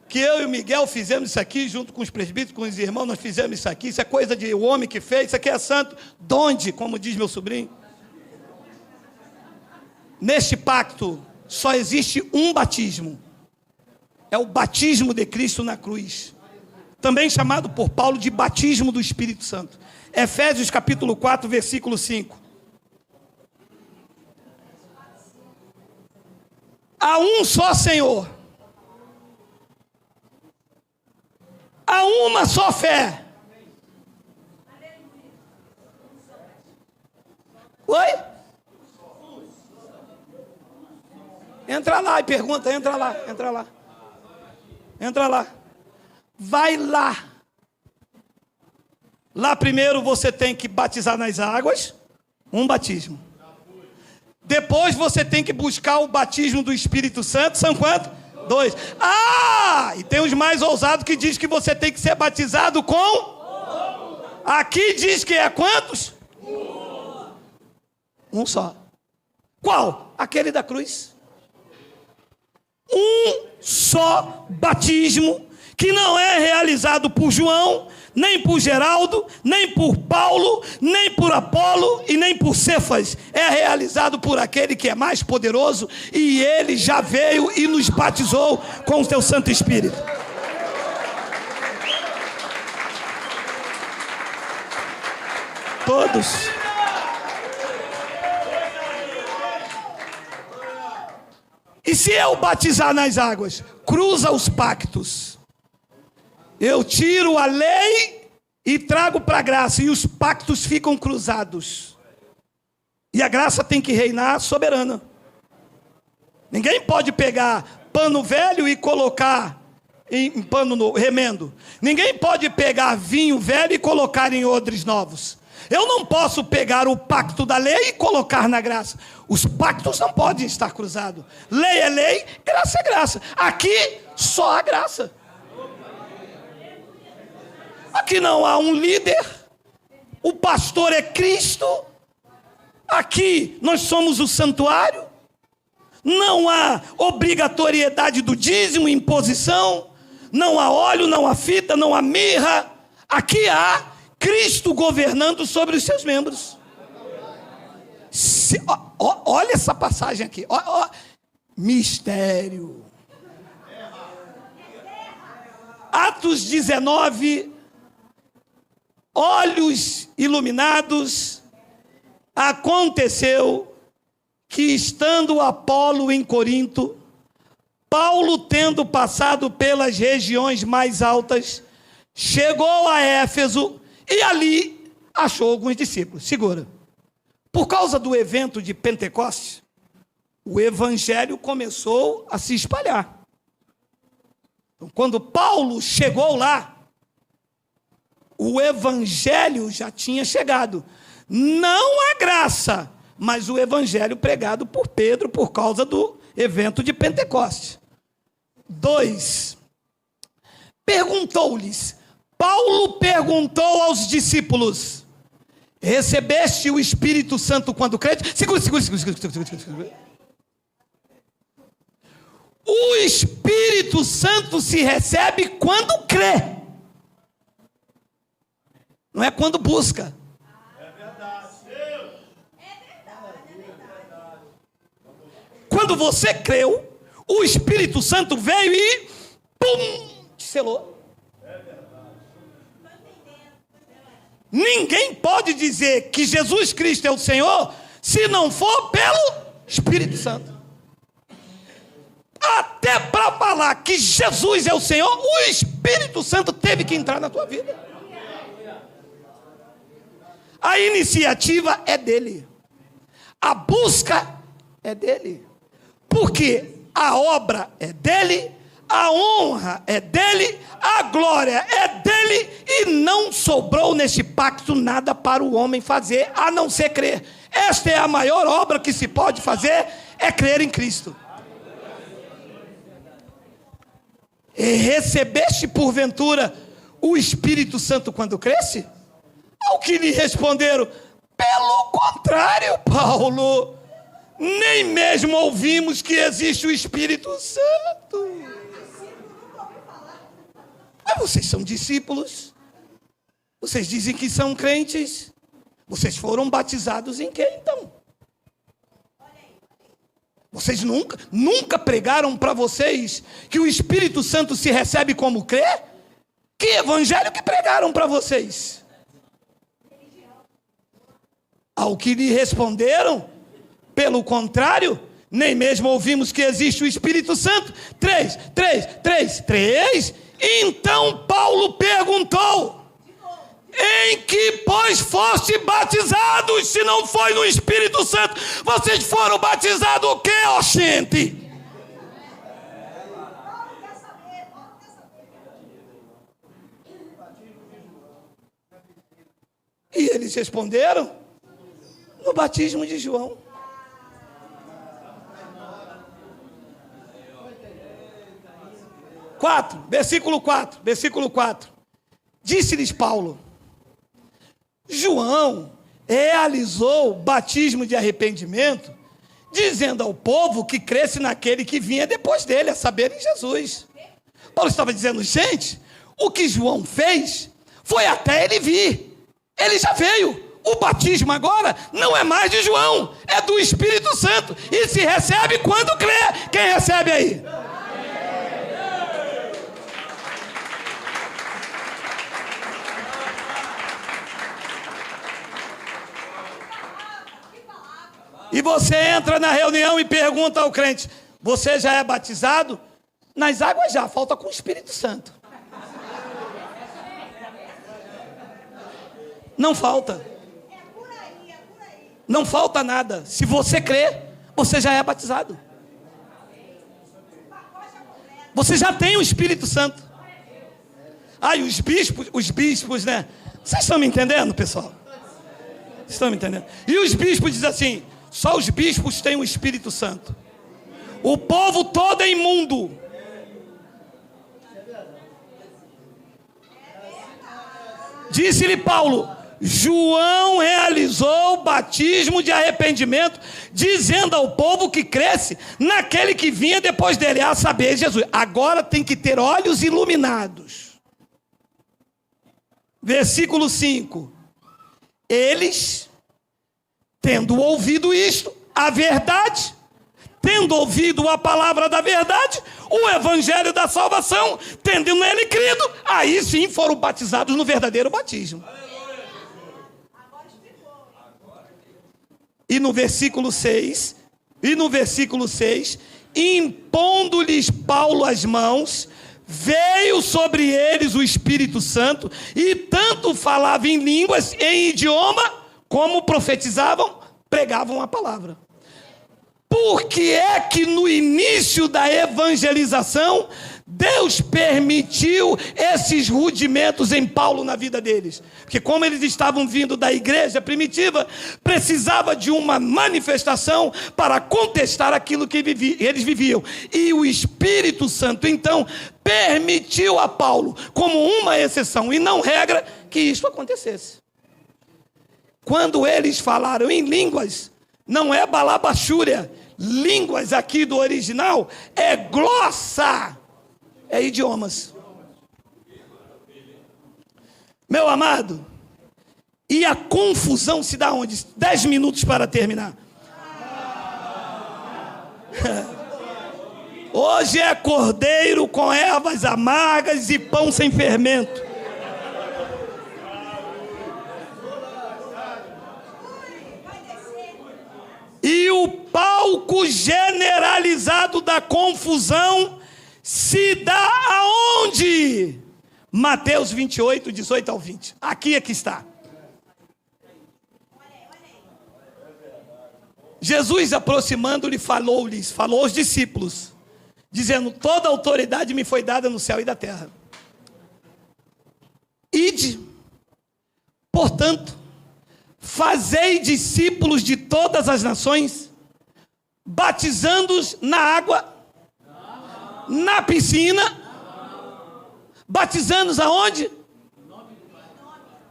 Speaker 1: Que eu e o Miguel fizemos isso aqui, junto com os presbíteros, com os irmãos, nós fizemos isso aqui. Isso é coisa de o homem que fez, isso aqui é santo. Donde, como diz meu sobrinho. Neste pacto, só existe um batismo. É o batismo de Cristo na cruz. Também chamado por Paulo de batismo do Espírito Santo. Efésios capítulo 4, versículo 5. Há um só Senhor. Há uma só fé. Oi? Entra lá e pergunta, entra lá. Entra lá. Vai lá. Lá primeiro você tem que batizar nas águas. Um batismo. Depois você tem que buscar o batismo do Espírito Santo. São quantos? 2. E tem os mais ousados que diz que você tem que ser batizado com... Aqui diz que é quantos? Um só. Qual? Aquele da cruz. Um só batismo, que não é realizado por João, nem por Geraldo, nem por Paulo, nem por Apolo e nem por Cefas. É realizado por aquele que é mais poderoso, e ele já veio e nos batizou com o seu Santo Espírito. Todos. E se eu batizar nas águas, cruza os pactos. Eu tiro a lei e trago para a graça, e os pactos ficam cruzados. E a graça tem que reinar soberana. Ninguém pode pegar pano velho e colocar em pano novo, remendo. Ninguém pode pegar vinho velho e colocar em odres novos. Eu não posso pegar o pacto da lei e colocar na graça. Os pactos não podem estar cruzados. Lei é lei, graça é graça. Aqui só a graça. Aqui não há um líder, o pastor é Cristo, aqui nós somos o santuário, não há obrigatoriedade do dízimo, imposição, não há óleo, não há fita, não há mirra, aqui há Cristo governando sobre os seus membros. Olha essa passagem aqui, mistério. Atos 19, olhos iluminados, aconteceu que, estando Apolo em Corinto, Paulo, tendo passado pelas regiões mais altas, chegou a Éfeso e ali achou alguns discípulos. Segura. Por causa do evento de Pentecostes, o evangelho começou a se espalhar. Então, quando Paulo chegou lá, o evangelho já tinha chegado. Não a graça, mas o evangelho pregado por Pedro por causa do evento de Pentecostes. 2. Perguntou-lhes, Paulo perguntou aos discípulos, recebeste o Espírito Santo quando crente? Segura. O Espírito Santo se recebe quando crê. Não é quando busca. É verdade. Quando você creu, o Espírito Santo veio e pum, te selou. Ninguém pode dizer que Jesus Cristo é o Senhor se não for pelo Espírito Santo. Até para falar que Jesus é o Senhor, o Espírito Santo teve que entrar na tua vida. A iniciativa é dele. A busca é dele. Porque a obra é dele, a honra é dele, a glória é dele, e não sobrou neste pacto nada para o homem fazer, a não ser crer. Esta é a maior obra que se pode fazer, é crer em Cristo. E recebeste porventura o Espírito Santo quando cresce? Ao que lhe responderam, pelo contrário, Paulo, nem mesmo ouvimos que existe o Espírito Santo. Mas vocês são discípulos, vocês dizem que são crentes, vocês foram batizados em quê então? Vocês nunca pregaram para vocês que o Espírito Santo se recebe como crer? Que evangelho que pregaram para vocês? Ao que lhe responderam, pelo contrário, nem mesmo ouvimos que existe o Espírito Santo. 3. Então Paulo perguntou, em que, pois, foste batizados, se não foi no Espírito Santo? Vocês foram batizados o quê, ó gente? E eles responderam, no batismo de João. Versículo 4. Disse-lhes Paulo, João realizou batismo de arrependimento, dizendo ao povo que cresce naquele que vinha depois dele, a saber, em Jesus. Paulo estava dizendo, gente, o que João fez foi até ele vir. Ele já veio. O batismo agora não é mais de João, é do Espírito Santo. E se recebe quando crê. Quem recebe aí? E você entra na reunião e pergunta ao crente, você já é batizado? Nas águas já, falta com o Espírito Santo. Não falta. Não falta nada. Se você crê, você já é batizado. Você já tem o Espírito Santo. E os bispos, né? Vocês estão me entendendo, pessoal? Vocês estão me entendendo? E os bispos dizem assim, só os bispos têm o Espírito Santo. O povo todo é imundo. Disse-lhe Paulo, João realizou o batismo de arrependimento, dizendo ao povo que cresce naquele que vinha depois dele, a saber, Jesus. Agora tem que ter olhos iluminados. Versículo 5. Eles, tendo ouvido isto, a verdade, tendo ouvido a palavra da verdade, o evangelho da salvação, tendo nele crido, aí sim foram batizados no verdadeiro batismo. E no versículo 6, impondo-lhes Paulo as mãos, veio sobre eles o Espírito Santo, e tanto falavam em línguas, em idioma, como profetizavam, pregavam a palavra. Por que é que no início da evangelização Deus permitiu esses rudimentos em Paulo na vida deles. Porque como eles estavam vindo da igreja primitiva, precisava de uma manifestação para contestar aquilo que eles viviam. E o Espírito Santo, então, permitiu a Paulo, como uma exceção e não regra, que isso acontecesse. Quando eles falaram em línguas, não é balabachúria. Línguas aqui do original é glossa. É idiomas. Meu amado, e a confusão se dá onde? 10 minutos para terminar. Hoje é cordeiro com ervas amargas e pão sem fermento. E o palco generalizado da confusão se dá aonde? Mateus 28, 18 ao 20. Aqui é que está. Jesus, aproximando-lhe, falou aos discípulos, dizendo: toda autoridade me foi dada no céu e da terra. Ide, portanto, fazei discípulos de todas as nações, batizando-os na água, na piscina, batizando-os aonde?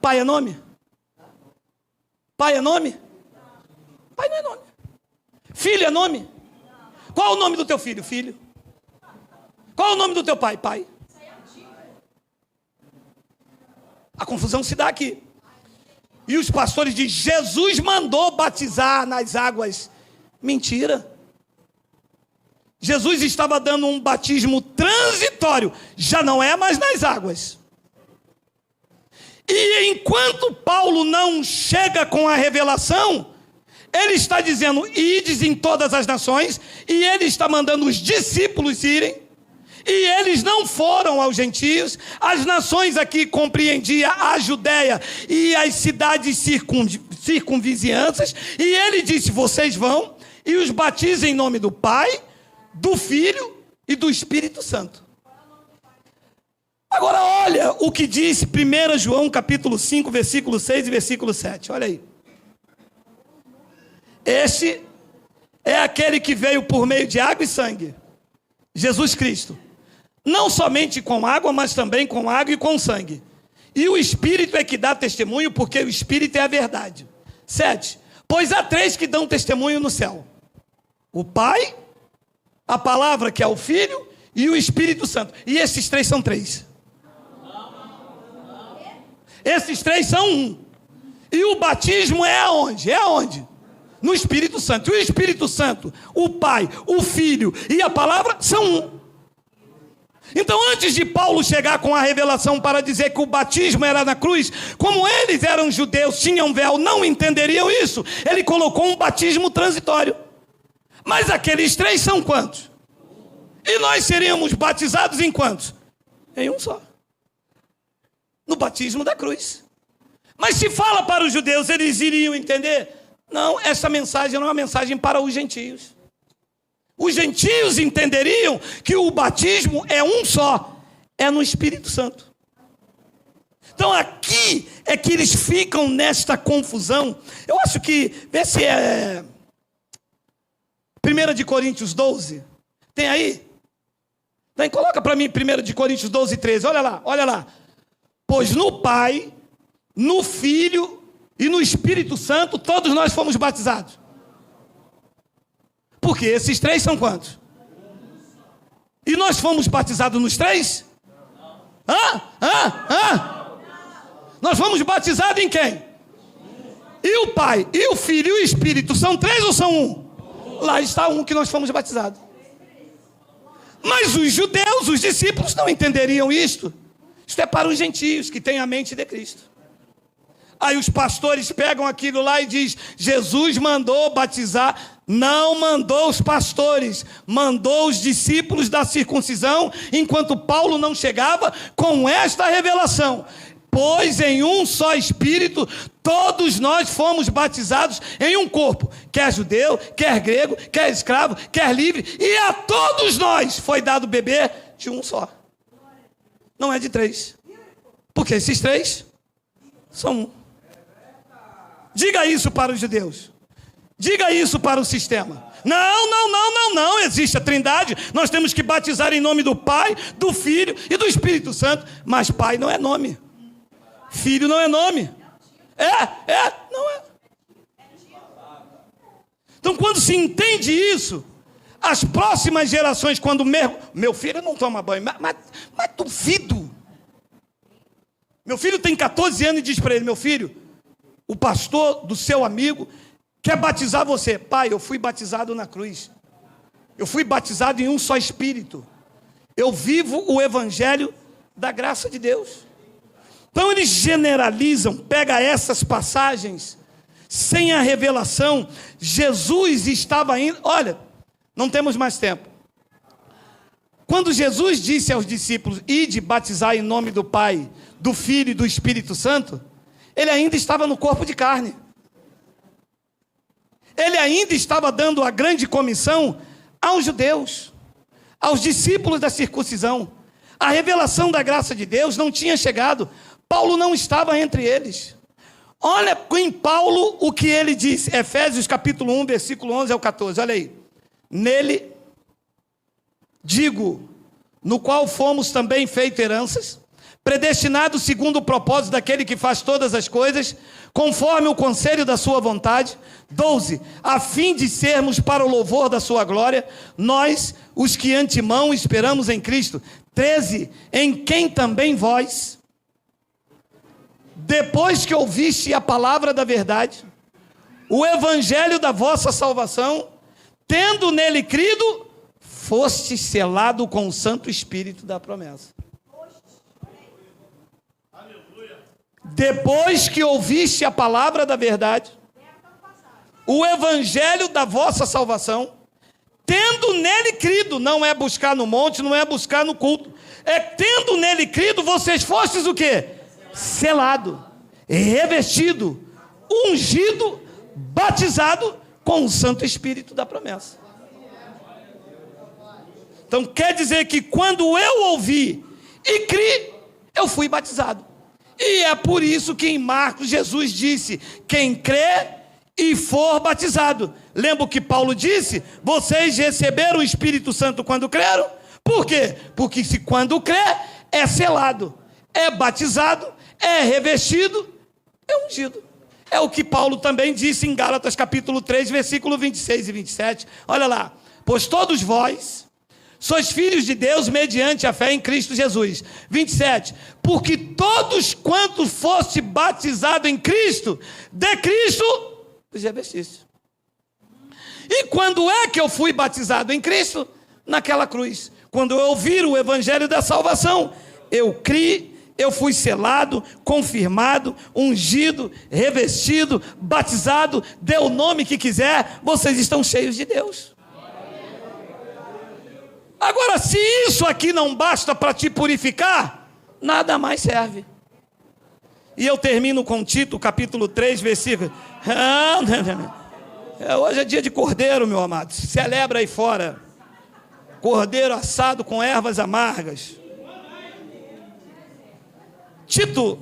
Speaker 1: Pai é nome? Pai é nome? Pai não é nome. Filho é nome? Qual é o nome do teu filho? Filho. Qual é o nome do teu pai? Pai. A confusão se dá aqui. E os pastores dizem: Jesus mandou batizar nas águas. Mentira. Jesus estava dando um batismo transitório, já não é mais nas águas. E enquanto Paulo não chega com a revelação, ele está dizendo: ides em todas as nações, e ele está mandando os discípulos irem, e eles não foram aos gentios. As nações aqui compreendia a Judéia e as cidades circunvizinhanças, e ele disse: vocês vão e os batizem em nome do Pai, do Filho e do Espírito Santo. Agora olha o que diz 1 João capítulo 5, versículo 6 e versículo 7. Olha aí. Este é aquele que veio por meio de água e sangue, Jesus Cristo. Não somente com água, mas também com água e com sangue. E o Espírito é que dá testemunho, porque o Espírito é a verdade. 7. Pois há 3 que dão testemunho no céu: o Pai, a palavra, que é o Filho, e o Espírito Santo. E esses 3 são 3. Esses 3 são um. E o batismo é aonde? É aonde? No Espírito Santo. E o Espírito Santo, o Pai, o Filho e a palavra são um. Então, antes de Paulo chegar com a revelação para dizer que o batismo era na cruz, como eles eram judeus, tinham véu, não entenderiam isso, ele colocou um batismo transitório. Mas aqueles 3 são quantos? E nós seríamos batizados em quantos? Em um só. No batismo da cruz. Mas se fala para os judeus, eles iriam entender? Não, essa mensagem não é uma mensagem para os gentios. Os gentios entenderiam que o batismo é um só, é no Espírito Santo. Então aqui é que eles ficam nesta confusão. Eu acho que, vê se é 1 de Coríntios 12, tem aí? Tem, coloca para mim 1 de Coríntios 12, 13, olha lá, olha lá. Pois no Pai, no Filho e no Espírito Santo, todos nós fomos batizados. Porque esses 3 são quantos? E nós fomos batizados nos 3? Nós fomos batizados em quem? E o Pai, e o Filho e o Espírito são 3 ou são 1? Lá está um que nós fomos batizados. Mas os judeus, os discípulos, não entenderiam isto. Isto é para os gentios que têm a mente de Cristo. Aí os pastores pegam aquilo lá e diz: Jesus mandou batizar. Não mandou os pastores, mandou os discípulos da circuncisão, enquanto Paulo não chegava com esta revelação. pois em um só Espírito todos nós fomos batizados em um corpo, quer judeu, quer grego, quer escravo, quer livre, e a todos nós foi dado beber de um só. Não é de três, porque esses três são um. Diga isso para os judeus, diga isso para o sistema. Não, existe a Trindade, nós temos que batizar em nome do Pai, do Filho e do Espírito Santo, mas Pai não é nome, Filho não é nome, não é. Então quando se entende isso, as próximas gerações, quando meu filho não toma banho, mas duvido, meu filho tem 14 anos e diz para ele, meu filho, o pastor do seu amigo quer batizar você. Pai, eu fui batizado na cruz. Eu fui batizado em um só Espírito. Eu vivo o Evangelho da graça de Deus. Então eles generalizam, pega essas passagens, sem a revelação. Jesus estava indo... Olha, não temos mais tempo. Quando Jesus disse aos discípulos, ide batizar em nome do Pai, do Filho e do Espírito Santo, ele ainda estava no corpo de carne. Ele ainda estava dando a grande comissão aos judeus, aos discípulos da circuncisão. A revelação da graça de Deus não tinha chegado. Paulo não estava entre eles. Olha em Paulo o que ele diz. Efésios capítulo 1, versículo 11 ao 14. Olha aí. Nele, digo, no qual fomos também feito heranças, predestinados segundo o propósito daquele que faz todas as coisas, conforme o conselho da sua vontade. 12, a fim de sermos para o louvor da sua glória, nós, os que antemão esperamos em Cristo. 13, em quem também vós, depois que ouviste a palavra da verdade, o evangelho da vossa salvação, tendo nele crido, foste selado com o Santo Espírito da promessa. Depois que ouviste a palavra da verdade, o evangelho da vossa salvação, tendo nele crido, não é buscar no monte, não é buscar no culto, é tendo nele crido, vocês fostes o quê? Selado, revestido, ungido, batizado com o Santo Espírito da promessa. Então quer dizer que quando eu ouvi e criei, eu fui batizado. E é por isso que em Marcos Jesus disse, quem crê e for batizado. Lembra o que Paulo disse? Vocês receberam o Espírito Santo quando creram? Por quê? Porque se quando crê, é selado, é batizado, é revestido, é ungido. É o que Paulo também disse em Gálatas capítulo 3, versículo 26 e 27. Olha lá. Pois todos vós sois filhos de Deus mediante a fé em Cristo Jesus. 27. Porque todos quantos foste batizado em Cristo, de Cristo os revestiste. E quando é que eu fui batizado em Cristo? Naquela cruz. Quando eu ouvir o evangelho da salvação, eu criei, eu fui selado, confirmado, ungido, revestido, batizado, dê o nome que quiser, vocês estão cheios de Deus. Agora, se isso aqui não basta para te purificar, nada mais serve. E eu termino com Tito, capítulo 3, versículo... Hoje é dia de cordeiro, meu amado. Celebra aí fora. Cordeiro assado com ervas amargas. Tito,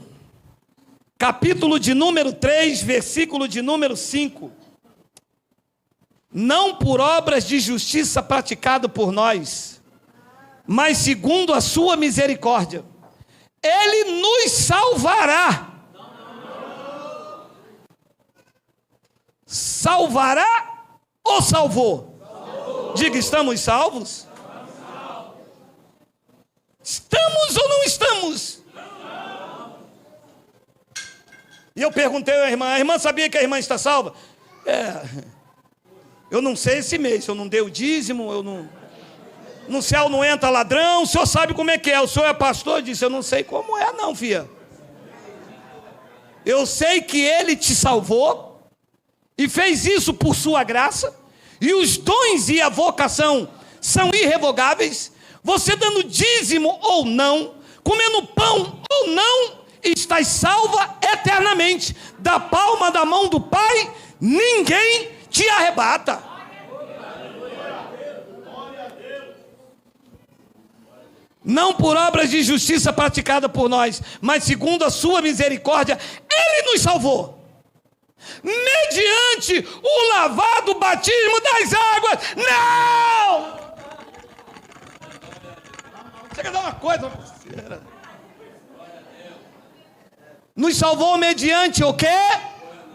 Speaker 1: capítulo de número 3, versículo de número 5. Não por obras de justiça praticado por nós, mas segundo a sua misericórdia, Ele nos salvará. Salvará ou salvou? Diga, estamos salvos? Estamos ou não estamos? E eu perguntei à irmã, a irmã sabia que a irmã está salva? Eu não sei esse mês, eu não dei o dízimo, eu não... No céu não entra ladrão, o senhor sabe como é que é, o senhor é pastor? Eu disse, eu não sei como é não, filha. Eu sei que Ele te salvou, e fez isso por sua graça, e os dons e a vocação são irrevogáveis, você dando dízimo ou não, comendo pão ou não, estás salva eternamente. Da palma da mão do Pai, ninguém te arrebata. Não por obras de justiça praticada por nós, mas segundo a sua misericórdia, Ele nos salvou, mediante o lavado batismo das águas. Não! Chega a dar uma coisa, parceira. Nos salvou mediante o quê?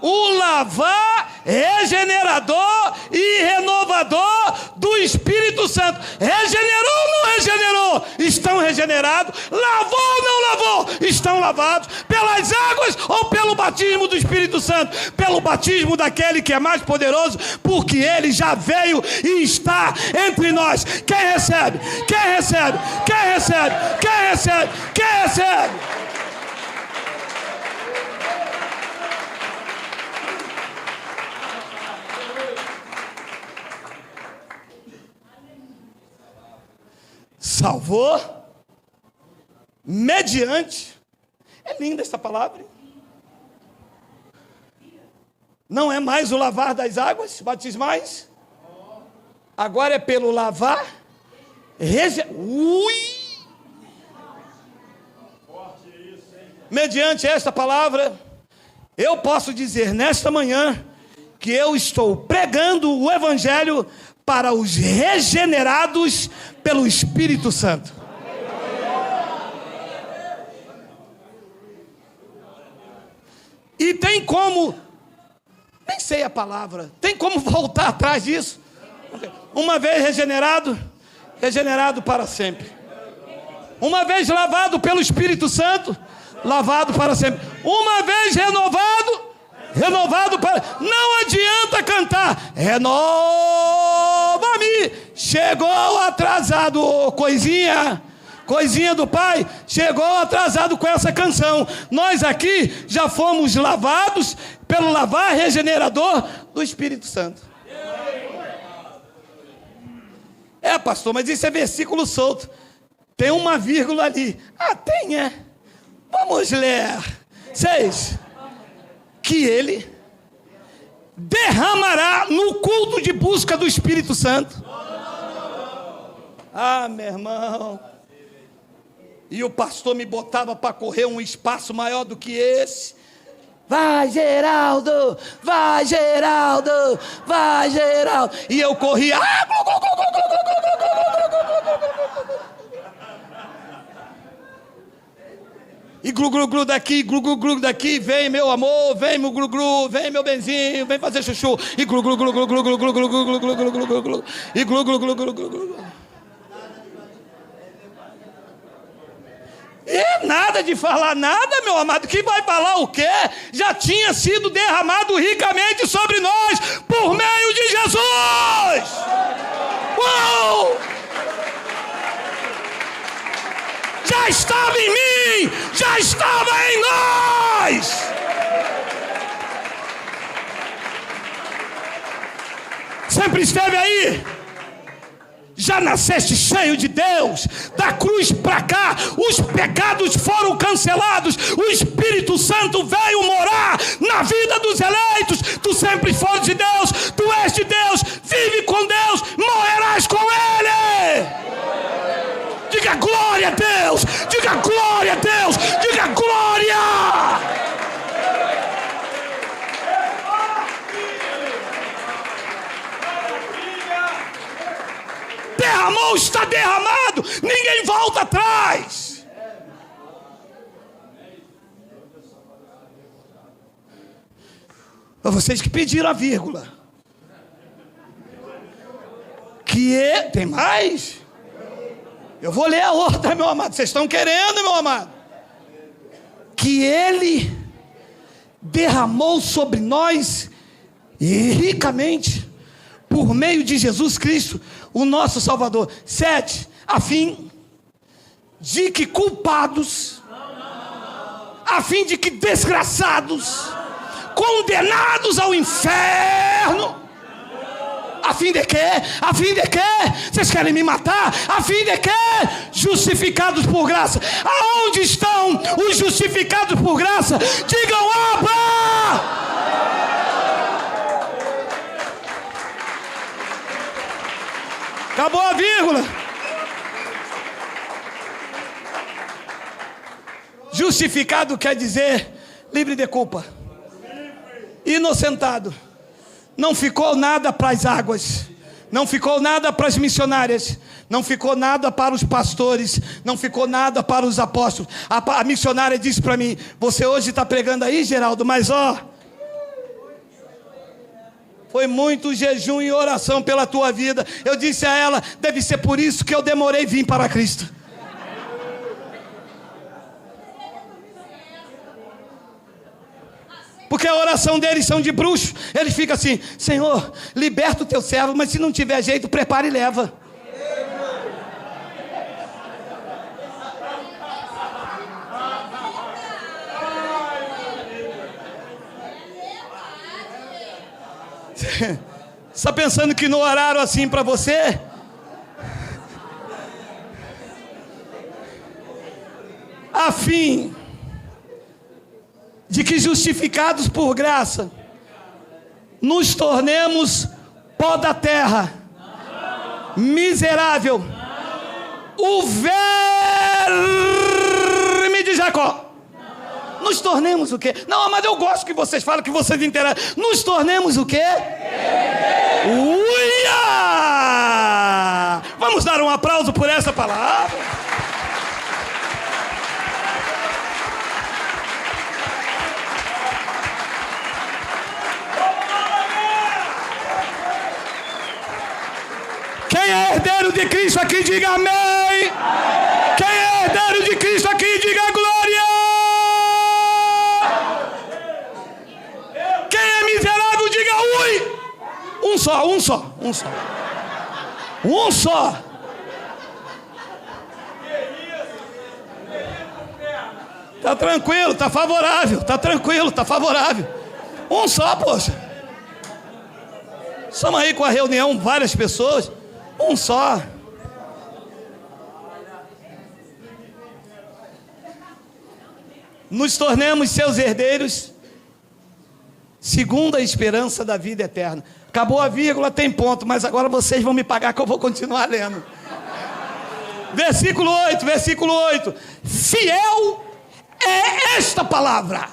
Speaker 1: O lavar regenerador e renovador do Espírito Santo. Regenerou ou não regenerou? Estão regenerados. Lavou ou não lavou? Estão lavados. Pelas águas ou pelo batismo do Espírito Santo? Pelo batismo daquele que é mais poderoso, porque ele já veio e está entre nós. Quem recebe? Quem recebe? Quem recebe? Quem recebe? Quem recebe? Salvou mediante. É linda essa palavra. Não é mais o lavar das águas batismais. Agora é pelo lavar. Mediante esta palavra, eu posso dizer nesta manhã que eu estou pregando o Evangelho para os regenerados pelo Espírito Santo. E tem como, nem sei a palavra, tem como voltar atrás disso? Uma vez regenerado, regenerado para sempre. Uma vez lavado pelo Espírito Santo, lavado para sempre. Uma vez renovado, renovado para... Não adianta cantar renova-me, chegou atrasado, coisinha do Pai, chegou atrasado com essa canção. Nós aqui já fomos lavados pelo lavar regenerador do Espírito Santo. É, pastor, mas isso é versículo solto, tem uma vírgula ali. Ah, tem, é? Vamos ler 6. Que ele derramará no culto de busca do Espírito Santo. Ah, meu irmão. E o pastor me botava para correr um espaço maior do que esse. Vai, Geraldo! Vai, Geraldo! Vai, Geraldo! E eu corria. E glu-glu-glu daqui, glu-glu-glu daqui, vem meu amor, vem meu glu-glu, vem meu benzinho, vem fazer chuchu. E glu-glu-glu-glu-glu-glu-glu-glu-glu-glu-glu-glu. E glu-glu-glu-glu-glu-glu. E nada de falar nada, meu amado, que vai falar o quê? Já tinha sido derramado ricamente sobre nós, por meio de Jesus! Uau! Já estava em mim, já estava em nós. Sempre esteve aí. Já nasceste cheio de Deus. Da cruz para cá, os pecados foram cancelados. O Espírito Santo veio morar na vida dos eleitos. Tu sempre foste de Deus, tu és de Deus. Vive com Deus, morrerás com Ele. Diga glória a Deus! Diga glória a Deus! Diga glória! Derramou, está derramado! Ninguém volta atrás! Para vocês que pediram a vírgula. Tem mais? Eu vou ler a outra, meu amado. Vocês estão querendo, meu amado? Que Ele derramou sobre nós ricamente por meio de Jesus Cristo, o nosso Salvador. 7. A fim de que culpados, a fim de que desgraçados, condenados ao inferno, A fim de quê? A fim de quê? Vocês querem me matar? A fim de quê? Justificados por graça. Aonde estão os justificados por graça? Digam Abba! Acabou a vírgula. Justificado quer dizer livre de culpa, inocentado. Não ficou nada para as águas, não ficou nada para as missionárias, não ficou nada para os pastores, não ficou nada para os apóstolos. A missionária disse para mim: você hoje está pregando aí, Geraldo, mas foi muito jejum e oração pela tua vida. Eu disse a ela: deve ser por isso que eu demorei vir para Cristo. Porque a oração deles são de bruxo. Eles ficam assim: Senhor, liberta o teu servo, mas se não tiver jeito, prepara e leva. Está pensando que não oraram assim para você? A fim de que, justificados por graça, nos tornemos pó da terra, miserável, o verme de Jacó. Nos tornemos o quê? Não, mas eu gosto que vocês falam, que vocês interagem. Nos tornemos o quê? Uia! Vamos dar um aplauso por essa palavra. Quem é herdeiro de Cristo aqui, diga amém. Quem é herdeiro de Cristo aqui, diga glória. Quem é miserável, diga ui. Um só. Tá tranquilo, tá favorável. Um só, poxa. Estamos aí com a reunião, várias pessoas. Um só. Nos tornemos seus herdeiros, segundo a esperança da vida eterna. Acabou a vírgula, tem ponto, mas agora vocês vão me pagar que eu vou continuar lendo. Versículo 8. Fiel é esta palavra.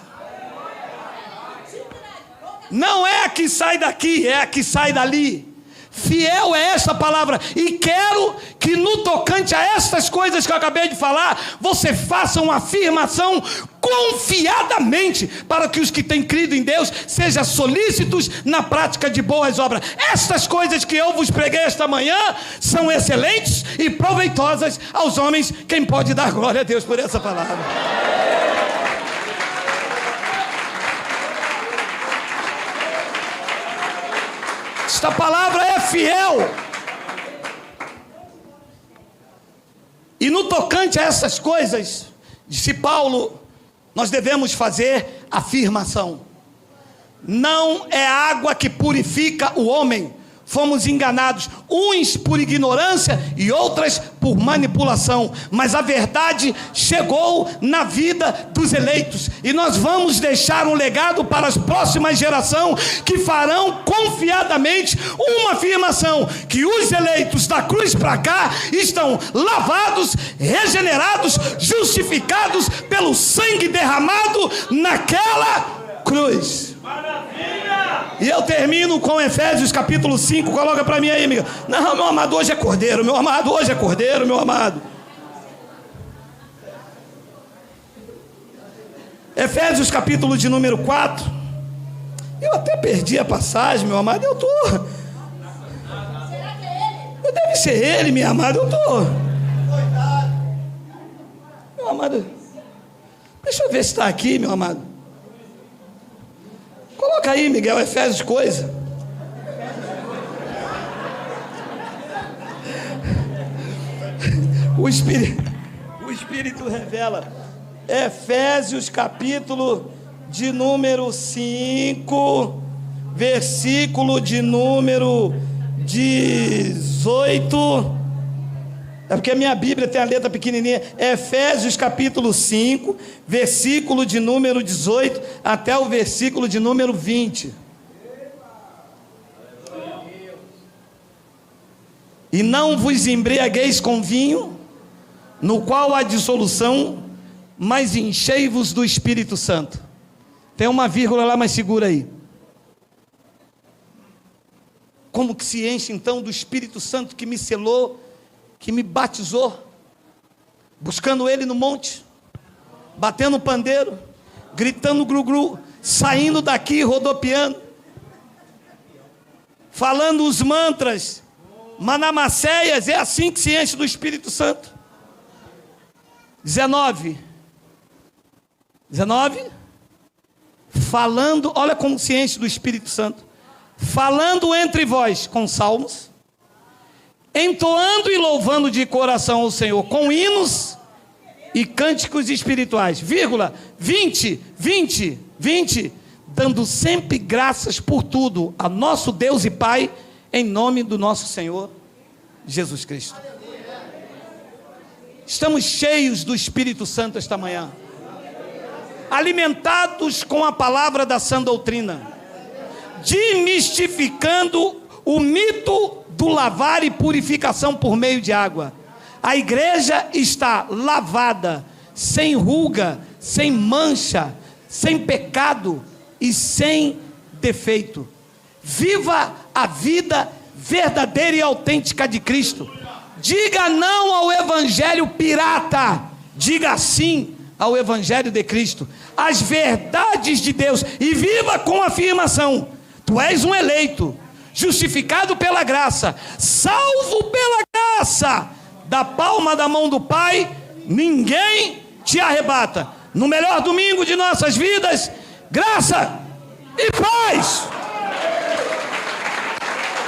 Speaker 1: Não é a que sai daqui, é a que sai dali. Fiel é esta palavra. E quero que no tocante a estas coisas que eu acabei de falar, você faça uma afirmação confiadamente, para que os que têm crido em Deus sejam solícitos na prática de boas obras. Estas coisas que eu vos preguei esta manhã são excelentes e proveitosas aos homens. Quem pode dar glória a Deus por essa palavra? Esta palavra é fiel. E no tocante a essas coisas, disse Paulo, nós devemos fazer afirmação. Não é a água que purifica o homem. Fomos enganados, uns por ignorância e outras por manipulação, mas a verdade chegou na vida dos eleitos, e nós vamos deixar um legado para as próximas gerações, que farão confiadamente uma afirmação, que os eleitos da cruz para cá estão lavados, regenerados, justificados pelo sangue derramado naquela cruz. E eu termino com Efésios capítulo 5. Coloca para mim aí, amiga. Não, meu amado, hoje é cordeiro. Meu amado, hoje é cordeiro, meu amado. Efésios capítulo de número 4. Eu até perdi a passagem, meu amado. Deve ser ele, minha amada. Meu amado, deixa eu ver se está aqui, meu amado. Coloca aí, Miguel, Efésios coisa. O Espírito revela. Efésios capítulo de número 5, versículo de número 18. É porque a minha Bíblia tem a letra pequenininha. Efésios capítulo 5, versículo de número 18 até o versículo de número 20. E não vos embriagueis com vinho, no qual há dissolução, mas enchei-vos do Espírito Santo. Tem uma vírgula lá, mas segura aí. Como que se enche então do Espírito Santo que me selou, que me batizou, buscando Ele no monte, batendo pandeiro, gritando glu-glu, saindo daqui rodopiando, falando os mantras, manamaceias. É assim que se enche do Espírito Santo. 19, falando, olha como se enche do Espírito Santo, falando entre vós com salmos, entoando e louvando de coração ao Senhor, com hinos e cânticos espirituais, 20, dando sempre graças por tudo a nosso Deus e Pai, em nome do nosso Senhor Jesus Cristo. Estamos cheios do Espírito Santo esta manhã, alimentados com a palavra da sã doutrina, desmistificando o mito do lavar e purificação por meio de água. A igreja está lavada, sem ruga, sem mancha, sem pecado e sem defeito. Viva a vida verdadeira e autêntica de Cristo. Diga não ao evangelho pirata, diga sim ao evangelho de Cristo, as verdades de Deus, e viva com afirmação: tu és um eleito, justificado pela graça, salvo pela graça, da palma da mão do Pai, ninguém te arrebata. No melhor domingo de nossas vidas, graça e paz.